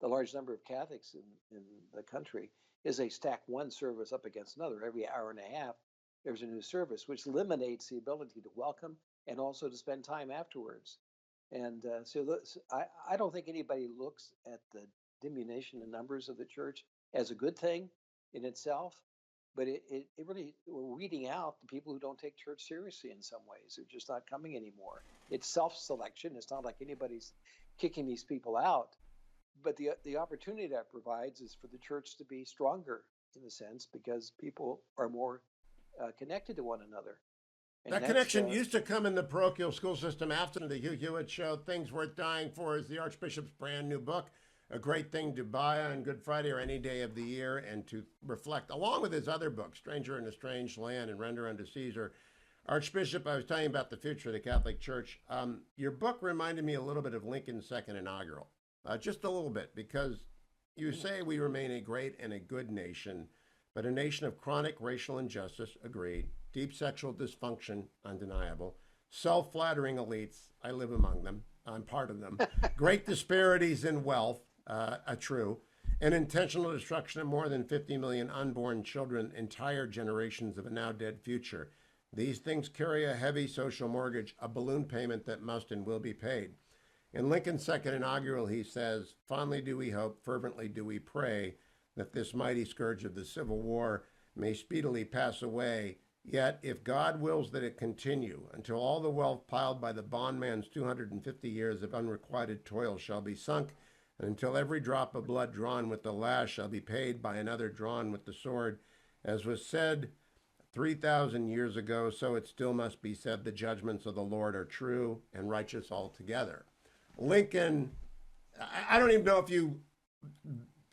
the large number of Catholics in the country, is they stack one service up against another. Every hour and a half, there's a new service, which eliminates the ability to welcome and also to spend time afterwards. And I don't think anybody looks at the diminution in numbers of the church as a good thing in itself, but it really, we're weeding out the people who don't take church seriously in some ways. They're just not coming anymore. It's self-selection. It's not like anybody's kicking these people out, but the opportunity that provides is for the church to be stronger in a sense, because people are more connected to one another. And that connection used to come in the parochial school system after the Hugh Hewitt show. Things Worth Dying For is the Archbishop's brand new book. a great thing to buy on Good Friday or any day of the year and to reflect, along with his other books, Stranger in a Strange Land and Render unto Caesar. Archbishop, I was telling you about the future of the Catholic Church. Your book reminded me a little bit of Lincoln's second inaugural, just a little bit, because you say we remain a great and a good nation, but a nation of chronic racial injustice, agreed, deep sexual dysfunction, undeniable, self-flattering elites, I live among them, I'm part of them, great disparities in wealth, a true, and intentional destruction of more than 50 million unborn children, entire generations of a now dead future. These things carry a heavy social mortgage, a balloon payment that must and will be paid. In Lincoln's second inaugural, he says, fondly do we hope, fervently do we pray, that this mighty scourge of the Civil War may speedily pass away. Yet, if God wills that it continue, until all the wealth piled by the bondman's 250 years of unrequited toil shall be sunk, and until every drop of blood drawn with the lash shall be paid by another drawn with the sword, as was said 3,000 years ago, so it still must be said, the judgments of the Lord are true and righteous altogether. Lincoln, I don't even know if you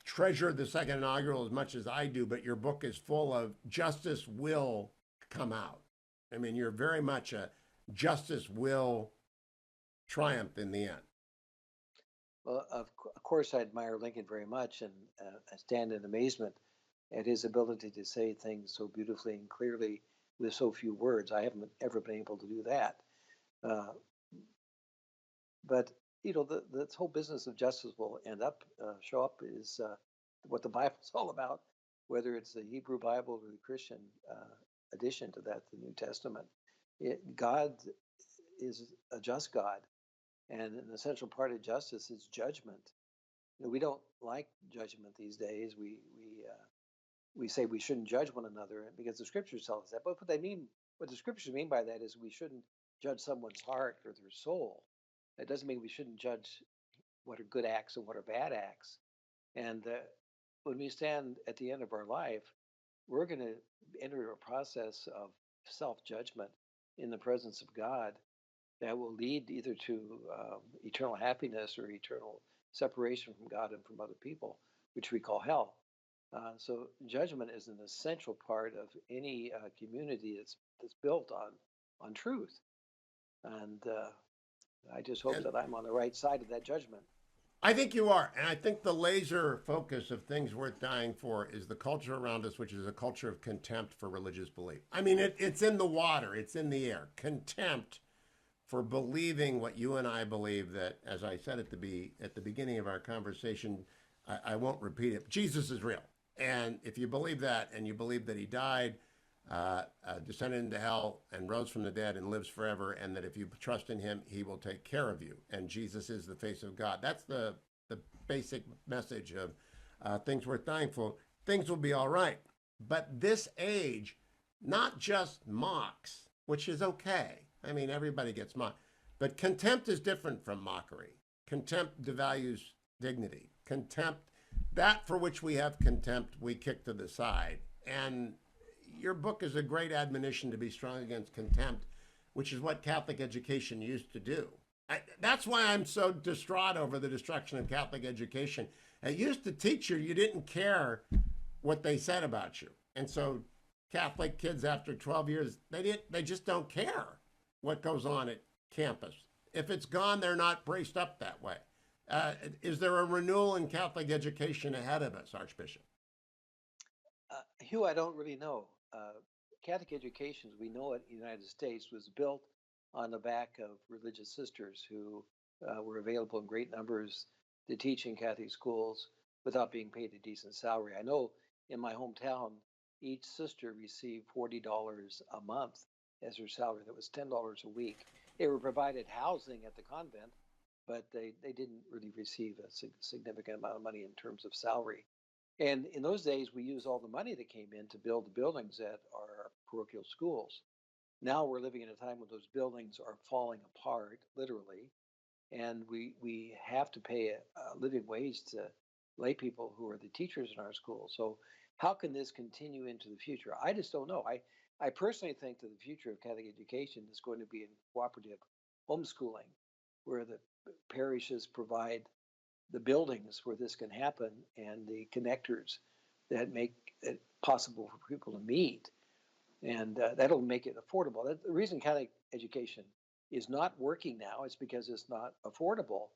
treasure the second inaugural as much as I do, but your book is full of justice will come out. I mean, you're very much a justice will triumph in the end. Well, of course, I admire Lincoln very much, and I stand in amazement at his ability to say things so beautifully and clearly with so few words. I haven't ever been able to do that. But this whole business of justice will show up is what the Bible's all about, whether it's the Hebrew Bible or the Christian addition to that, the New Testament. God is a just God, and an essential part of justice is judgment. We don't like judgment these days. We say we shouldn't judge one another because the scriptures tell us that. But what the scriptures mean by that is we shouldn't judge someone's heart or their soul. That doesn't mean we shouldn't judge what are good acts and what are bad acts. And when we stand at the end of our life, we're going to enter a process of self-judgment in the presence of God that will lead either to eternal happiness or eternal separation from God and from other people, which we call hell. So judgment is an essential part of any community that's built on truth. And I just hope that I'm on the right side of that judgment. I think you are. And I think the laser focus of things worth dying for is the culture around us, which is a culture of contempt for religious belief. I mean, it's in the water, it's in the air. Contempt for believing what you and I believe, that, as I said at the beginning of our conversation, I won't repeat it, Jesus is real. And if you believe that, and you believe that he died, descended into hell and rose from the dead and lives forever, and that if you trust in him, he will take care of you. And Jesus is the face of God. That's the basic message of things worth dying for. Things will be all right. But this age not just mocks, which is okay. I mean, everybody gets mocked. But contempt is different from mockery. Contempt devalues dignity. Contempt, that for which we have contempt, we kick to the side. And your book is a great admonition to be strong against contempt, which is what Catholic education used to do. That's why I'm so distraught over the destruction of Catholic education. It used to teach you didn't care what they said about you. And so Catholic kids after 12 years, they just don't care what goes on at campus. If it's gone, they're not braced up that way. Is there a renewal in Catholic education ahead of us, Archbishop? Hugh, I don't really know. Catholic education, as we know it in the United States, was built on the back of religious sisters who were available in great numbers to teach in Catholic schools without being paid a decent salary. I know in my hometown, each sister received $40 a month as her salary. That was $10 a week. They were provided housing at the convent, but they didn't really receive a significant amount of money in terms of salary. And in those days, we used all the money that came in to build the buildings at our parochial schools. Now we're living in a time when those buildings are falling apart, literally, and we have to pay a living wage to lay people who are the teachers in our schools. So how can this continue into the future? I just don't know. I personally think that the future of Catholic education is going to be in cooperative homeschooling, where the parishes provide the buildings where this can happen and the connectors that make it possible for people to meet. And that'll make it affordable. The reason Catholic education is not working now is because it's not affordable,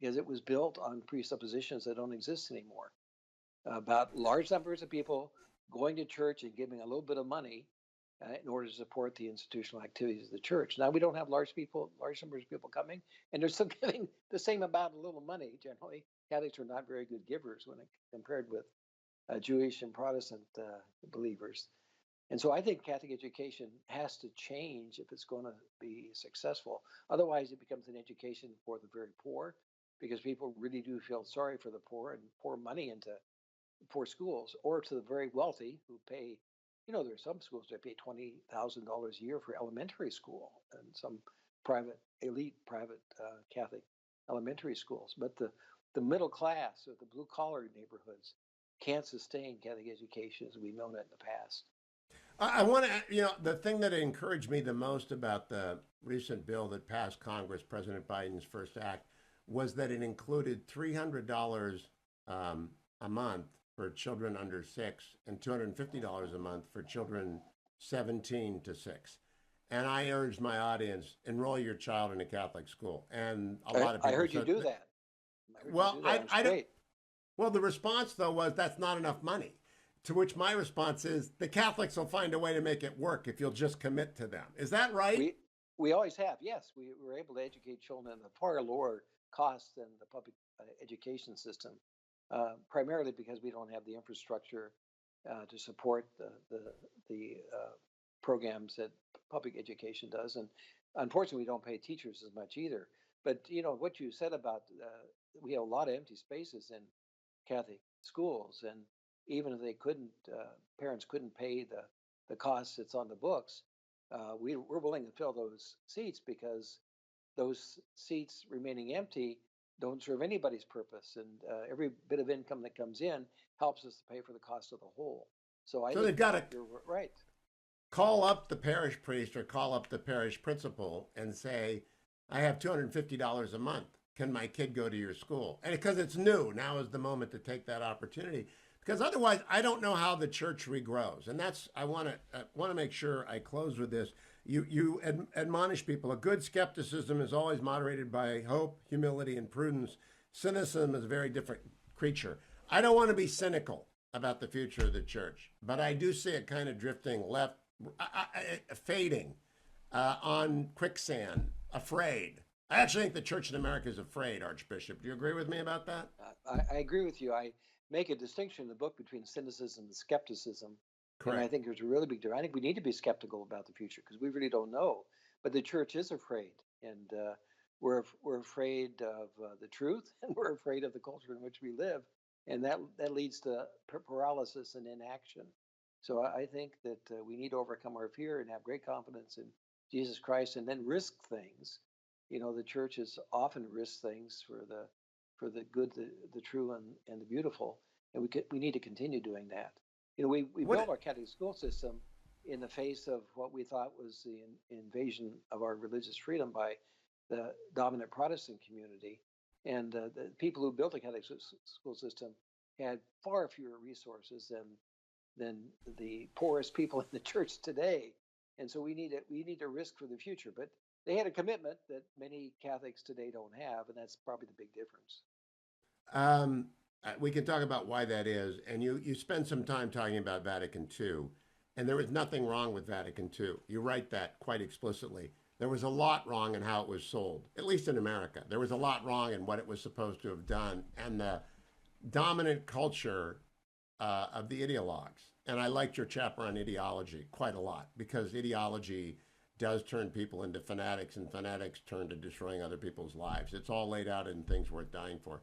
because it was built on presuppositions that don't exist anymore about large numbers of people going to church and giving a little bit of money in order to support the institutional activities of the church. Now we don't have large numbers of people coming, and they're still giving the same amount of little money. Generally, Catholics are not very good givers when compared with Jewish and Protestant believers. And so I think Catholic education has to change if it's going to be successful. Otherwise, it becomes an education for the very poor, because people really do feel sorry for the poor and pour money into poor schools, or to the very wealthy who pay. There are some schools that pay $20,000 a year for elementary school, and some elite private Catholic elementary schools. But the middle class or the blue collar neighborhoods can't sustain Catholic education as we've known it in the past. I want to, the thing that encouraged me the most about the recent bill that passed Congress, President Biden's first act, was that it included $300 a month for children under 6 and $250 a month for children 17 to 6. And I urge my audience, enroll your child in a Catholic school. And a lot of people I heard you do that. Well, the response though was that's not enough money. To which my response is the Catholics will find a way to make it work if you'll just commit to them. Is that right? We always have, yes. We were able to educate children at a far lower cost than the public education system, primarily because we don't have the infrastructure to support the programs that public education does. And unfortunately, we don't pay teachers as much either. But, what you said about we have a lot of empty spaces in Catholic schools, and even if they parents couldn't pay the costs that's on the books, we're willing to fill those seats, because those seats remaining empty don't serve anybody's purpose, and every bit of income that comes in helps us to pay for the cost of the whole. So they've got to you're right. Call up the parish priest or call up the parish principal and say, I have $250 a month. Can my kid go to your school? And because it's new, now is the moment to take that opportunity. Because otherwise, I don't know how the church regrows. And that's, I want to make sure I close with this. You admonish people. A good skepticism is always moderated by hope, humility, and prudence. Cynicism is a very different creature. I don't want to be cynical about the future of the church, but I do see it kind of drifting left, fading on quicksand, afraid. I actually think the church in America is afraid, Archbishop. Do you agree with me about that? I agree with you. I make a distinction in the book between cynicism and skepticism. Correct. And I think there's a really big difference. I think we need to be skeptical about the future because we really don't know. But the church is afraid, and we're afraid of the truth, and we're afraid of the culture in which we live, and that leads to paralysis and inaction. So I think that we need to overcome our fear and have great confidence in Jesus Christ, and then risk things. The church has often risked things for the good, the true, and the beautiful, and we need to continue doing that. We built our Catholic school system in the face of what we thought was the invasion of our religious freedom by the dominant Protestant community, and the people who built the Catholic school system had far fewer resources than the poorest people in the church today, and so we need to risk for the future. But they had a commitment that many Catholics today don't have, and that's probably the big difference. We can talk about why that is, and you spend some time talking about Vatican II, and there was nothing wrong with Vatican II. You write that quite explicitly. There was a lot wrong in how it was sold, at least in America. There was a lot wrong in what it was supposed to have done, and the dominant culture of the ideologues. And I liked your chapter on ideology quite a lot, because ideology does turn people into fanatics, and fanatics turn to destroying other people's lives. It's all laid out in Things Worth Dying For.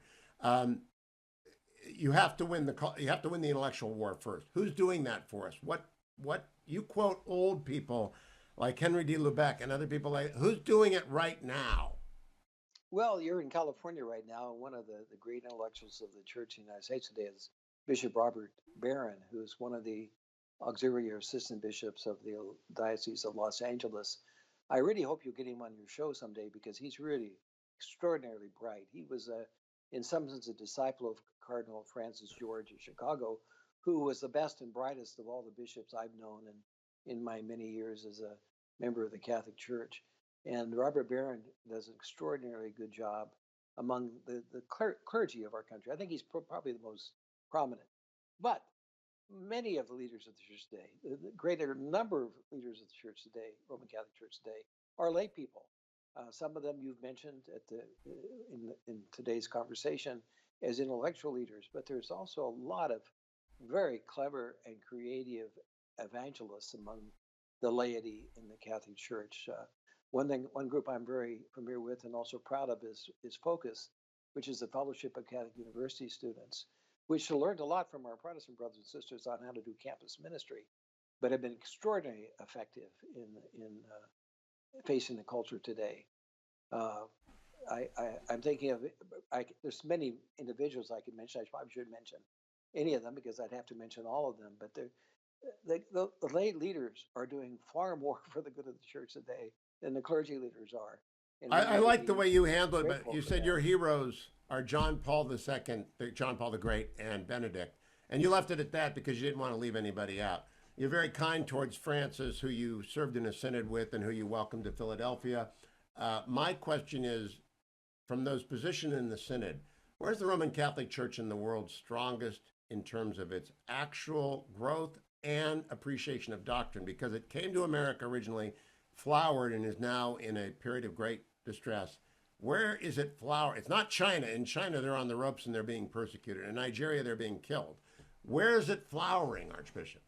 You have to win the intellectual war first. Who's doing that for us? What you quote old people like Henry D. Lubeck and other people who's doing it right now? Well, you're in California right now. One of the great intellectuals of the Church in the United States today is Bishop Robert Barron, who's one of the auxiliary or assistant bishops of the Diocese of Los Angeles. I really hope you'll get him on your show someday, because he's really extraordinarily bright. He was in some sense a disciple of Cardinal Francis George of Chicago, who was the best and brightest of all the bishops I've known in my many years as a member of the Catholic Church. And Robert Barron does an extraordinarily good job among the clergy of our country. I think he's probably the most prominent. But many of the leaders of the church today, the greater number of leaders of the church today, Roman Catholic Church today, are lay people. Some of them you've mentioned in today's conversation as intellectual leaders, but there's also a lot of very clever and creative evangelists among the laity in the Catholic Church. One group I'm very familiar with and also proud of is Focus, which is the Fellowship of Catholic University Students, which learned a lot from our Protestant brothers and sisters on how to do campus ministry, but have been extraordinarily effective in facing the culture today. I'm thinking of, there's many individuals I could mention. I probably should mention any of them because I'd have to mention all of them, but the lay leaders are doing far more for the good of the church today than the clergy leaders are. And I like the way you handle it, but grateful you for said that. your heroes are John Paul II, John Paul the Great, and Benedict. And you left it at that because you didn't want to leave anybody out. You're very kind towards Francis, who you served in a synod with and who you welcomed to Philadelphia. My question is, from those positioned in the synod, where's the Roman Catholic Church in the world strongest in terms of its actual growth and appreciation of doctrine? Because it came to America originally, flowered, and is now in a period of great distress. Where is it flower? It's not China. In China, they're on the ropes and they're being persecuted. In Nigeria, they're being killed. Where is it flowering, Archbishop?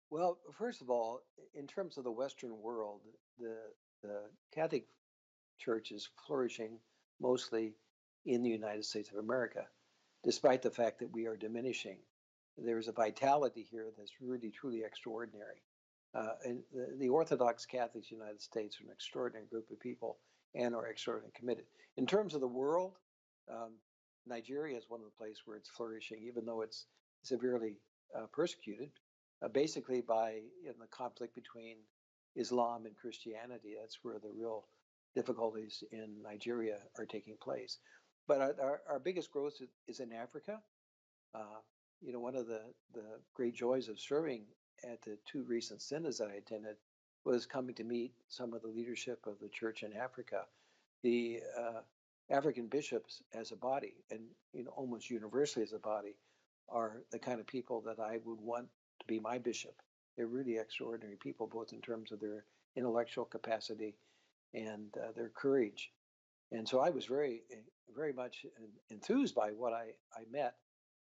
Well, first of all, in terms of the Western world, the Catholic Church is flourishing mostly in the United States of America, despite the fact that we are diminishing. There's a vitality here that's really, truly extraordinary. And the Orthodox Catholics in the United States are an extraordinary group of people and are extraordinarily committed. In terms of the world, Nigeria is one of the places where it's flourishing, even though it's severely persecuted, basically by the conflict between Islam and Christianity. That's where the real difficulties in Nigeria are taking place. But our biggest growth is in Africa. One of the great joys of serving at the two recent synods that I attended was coming to meet some of the leadership of the church in Africa. The African bishops as a body, and almost universally as a body, are the kind of people that I would want to be my bishop. They're really extraordinary people, both in terms of their intellectual capacity and their courage. And so I was very, very much enthused by what I met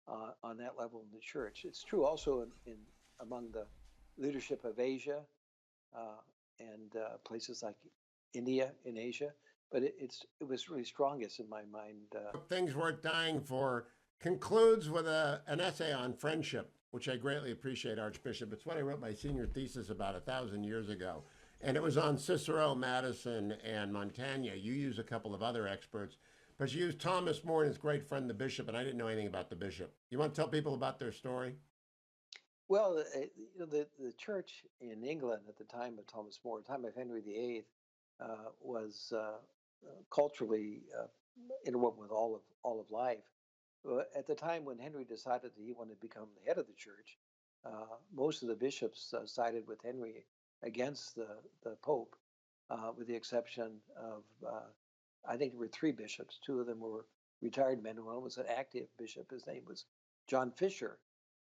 on that level in the church. It's true also in among the leadership of Asia and places like India in Asia, but it was really strongest in my mind. Things Worth Dying For concludes with an essay on friendship, which I greatly appreciate, Archbishop. It's what I wrote my senior thesis about 1,000 years ago. And it was on Cicero, Madison, and Montaigne. You use a couple of other experts, but you used Thomas More and his great friend, the bishop, and I didn't know anything about the bishop. You want to tell people about their story? Well, the church in England at the time of Thomas More, the time of Henry VIII, was culturally interwoven with all of life. At the time when Henry decided that he wanted to become the head of the church, most of the bishops sided with Henry against the Pope, with the exception of, I think there were three bishops. Two of them were retired men. One was an active bishop. His name was John Fisher.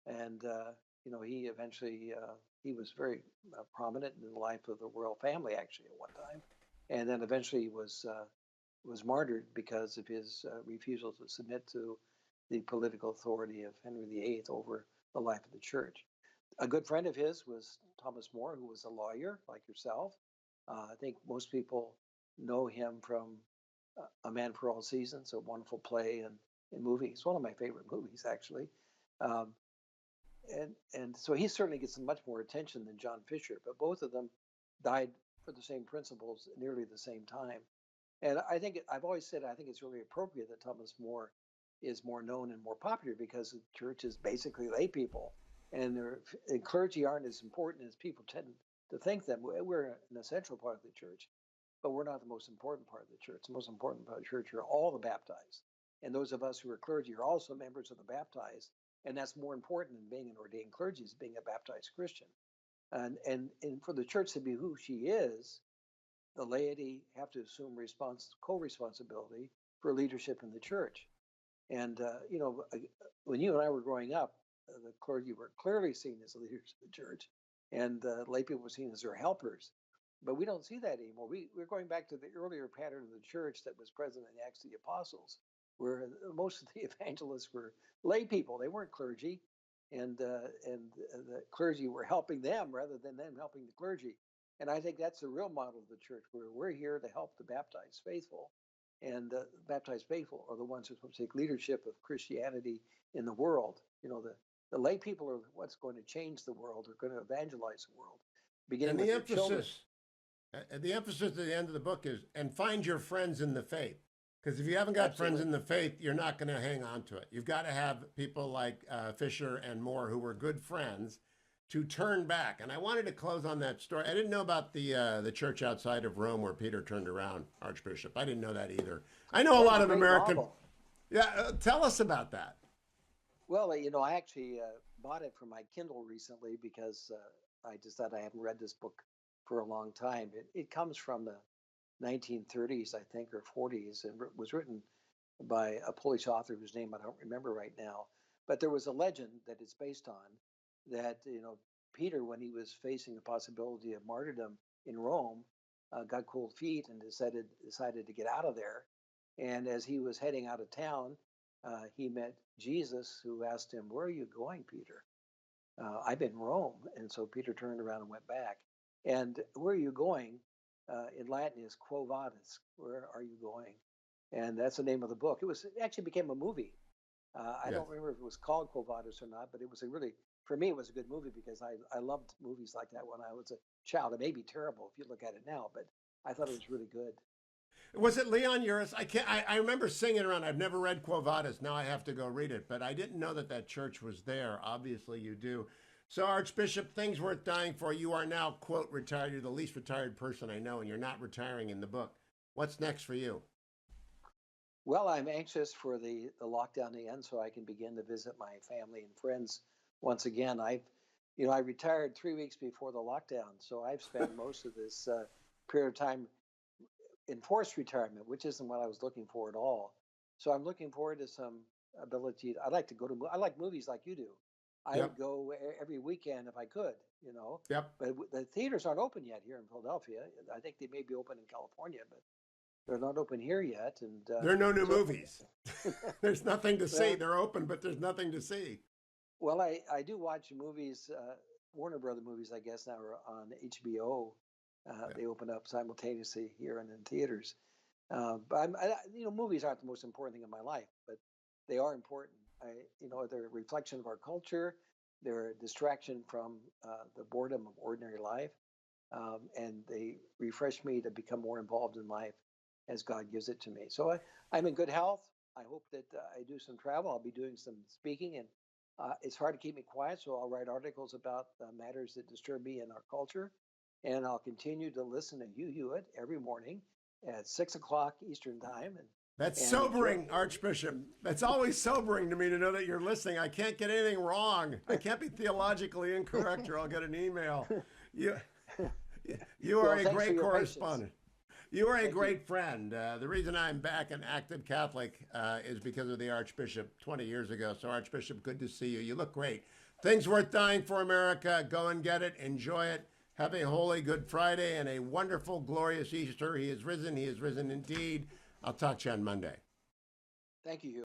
And, he eventually, he was very prominent in the life of the royal family, actually, at one time. And then eventually was martyred because of his refusal to submit to the political authority of Henry VIII over the life of the church. A good friend of his was Thomas More, who was a lawyer like yourself. I think most people know him from A Man for All Seasons, a wonderful play and movie. It's one of my favorite movies, actually. And so he certainly gets much more attention than John Fisher, but both of them died for the same principles nearly the same time. And I've always said, I think it's really appropriate that Thomas More is more known and more popular because the church is basically lay people, and clergy aren't as important as people tend to think them. We're an essential part of the church, but we're not the most important part of the church. The most important part of the church are all the baptized. And those of us who are clergy are also members of the baptized. And that's more important than being an ordained clergy is being a baptized Christian. And for the church to be who she is, the laity have to assume co-responsibility for leadership in the church. And, when you and I were growing up, the clergy were clearly seen as leaders of the church, and lay people were seen as their helpers. But we don't see that anymore. We're going back to the earlier pattern of the church that was present in the Acts of the Apostles, where most of the evangelists were lay people. They weren't clergy, and the clergy were helping them rather than them helping the clergy. And I think that's the real model of the church, where we're here to help the baptized faithful. And the baptized faithful are the ones who are supposed to take leadership of Christianity in the world. The lay people are what's going to change the world, are going to evangelize the world, beginning And with their children. the emphasis at the end of the book is, and find your friends in the faith. Because if you haven't got Absolutely. friends in the faith, you're not going to hang on to it. You've got to have people like Fisher and Moore, who were good friends, to turn back. And I wanted to close on that story. I didn't know about the church outside of Rome where Peter turned around, Archbishop. I didn't know that either. I know a lot of Great American. novel. Yeah, tell us about that. Well, I actually bought it for my Kindle recently because I just thought I haven't read this book for a long time. It comes from the 1930s, I think, or 40s, and was written by a Polish author whose name I don't remember right now. But there was a legend that it's based on that, Peter, when he was facing the possibility of martyrdom in Rome, got cold feet and decided to get out of there. And as he was heading out of town, he met Jesus, who asked him, "Where are you going, Peter?" "I'm in Rome." And so Peter turned around and went back. And "Where are you going?" In Latin is "Quo vadis?" Where are you going? And that's the name of the book. It actually became a movie. I Yes. don't remember if it was called Quo vadis or not, but it was for me, it was a good movie because I loved movies like that when I was a child. It may be terrible if you look at it now, but I thought it was really good. Was it Leon Uris? I remember singing around. I've never read Quo Vadis. Now I have to go read it. But I didn't know that church was there. Obviously, you do. So, Archbishop, things worth dying for. You are now, quote, retired. You're the least retired person I know, and you're not retiring in the book. What's next for you? Well, I'm anxious for the lockdown to end so I can begin to visit my family and friends once again. I retired 3 weeks before the lockdown, so I've spent most of this period of time enforced retirement, which isn't what I was looking for at all. So I'm looking forward to some ability. I'd like to go to. I like movies like you do. I Yep. would go every weekend if I could, Yep. But the theaters aren't open yet here in Philadelphia. I think they may be open in California, but they're not open here yet. And There are no new so- movies. There's nothing to see. Well- They're open, but there's nothing to see. Well, I do watch movies. Warner Brother movies, I guess, now are on HBO. They open up simultaneously here and in theaters. But movies aren't the most important thing in my life, but they are important. They're a reflection of our culture. They're a distraction from the boredom of ordinary life, and they refresh me to become more involved in life as God gives it to me. So I'm in good health. I hope that I do some travel. I'll be doing some speaking, and it's hard to keep me quiet, so I'll write articles about matters that disturb me in our culture. And I'll continue to listen to Hugh Hewitt every morning at 6 o'clock Eastern Time. That's And sobering, Archbishop. That's always sobering to me to know that you're listening. I can't get anything wrong. I can't be theologically incorrect or I'll get an email. You are Well, a thanks for great your correspondent. You are a Thank great friend. The reason I'm back an active Catholic is because of the Archbishop 20 years ago. So, Archbishop, good to see you. You look great. Things worth dying for, America. Go and get it. Enjoy it. Have a holy Good Friday and a wonderful, glorious Easter. He is risen. He is risen indeed. I'll talk to you on Monday. Thank you, Hugh.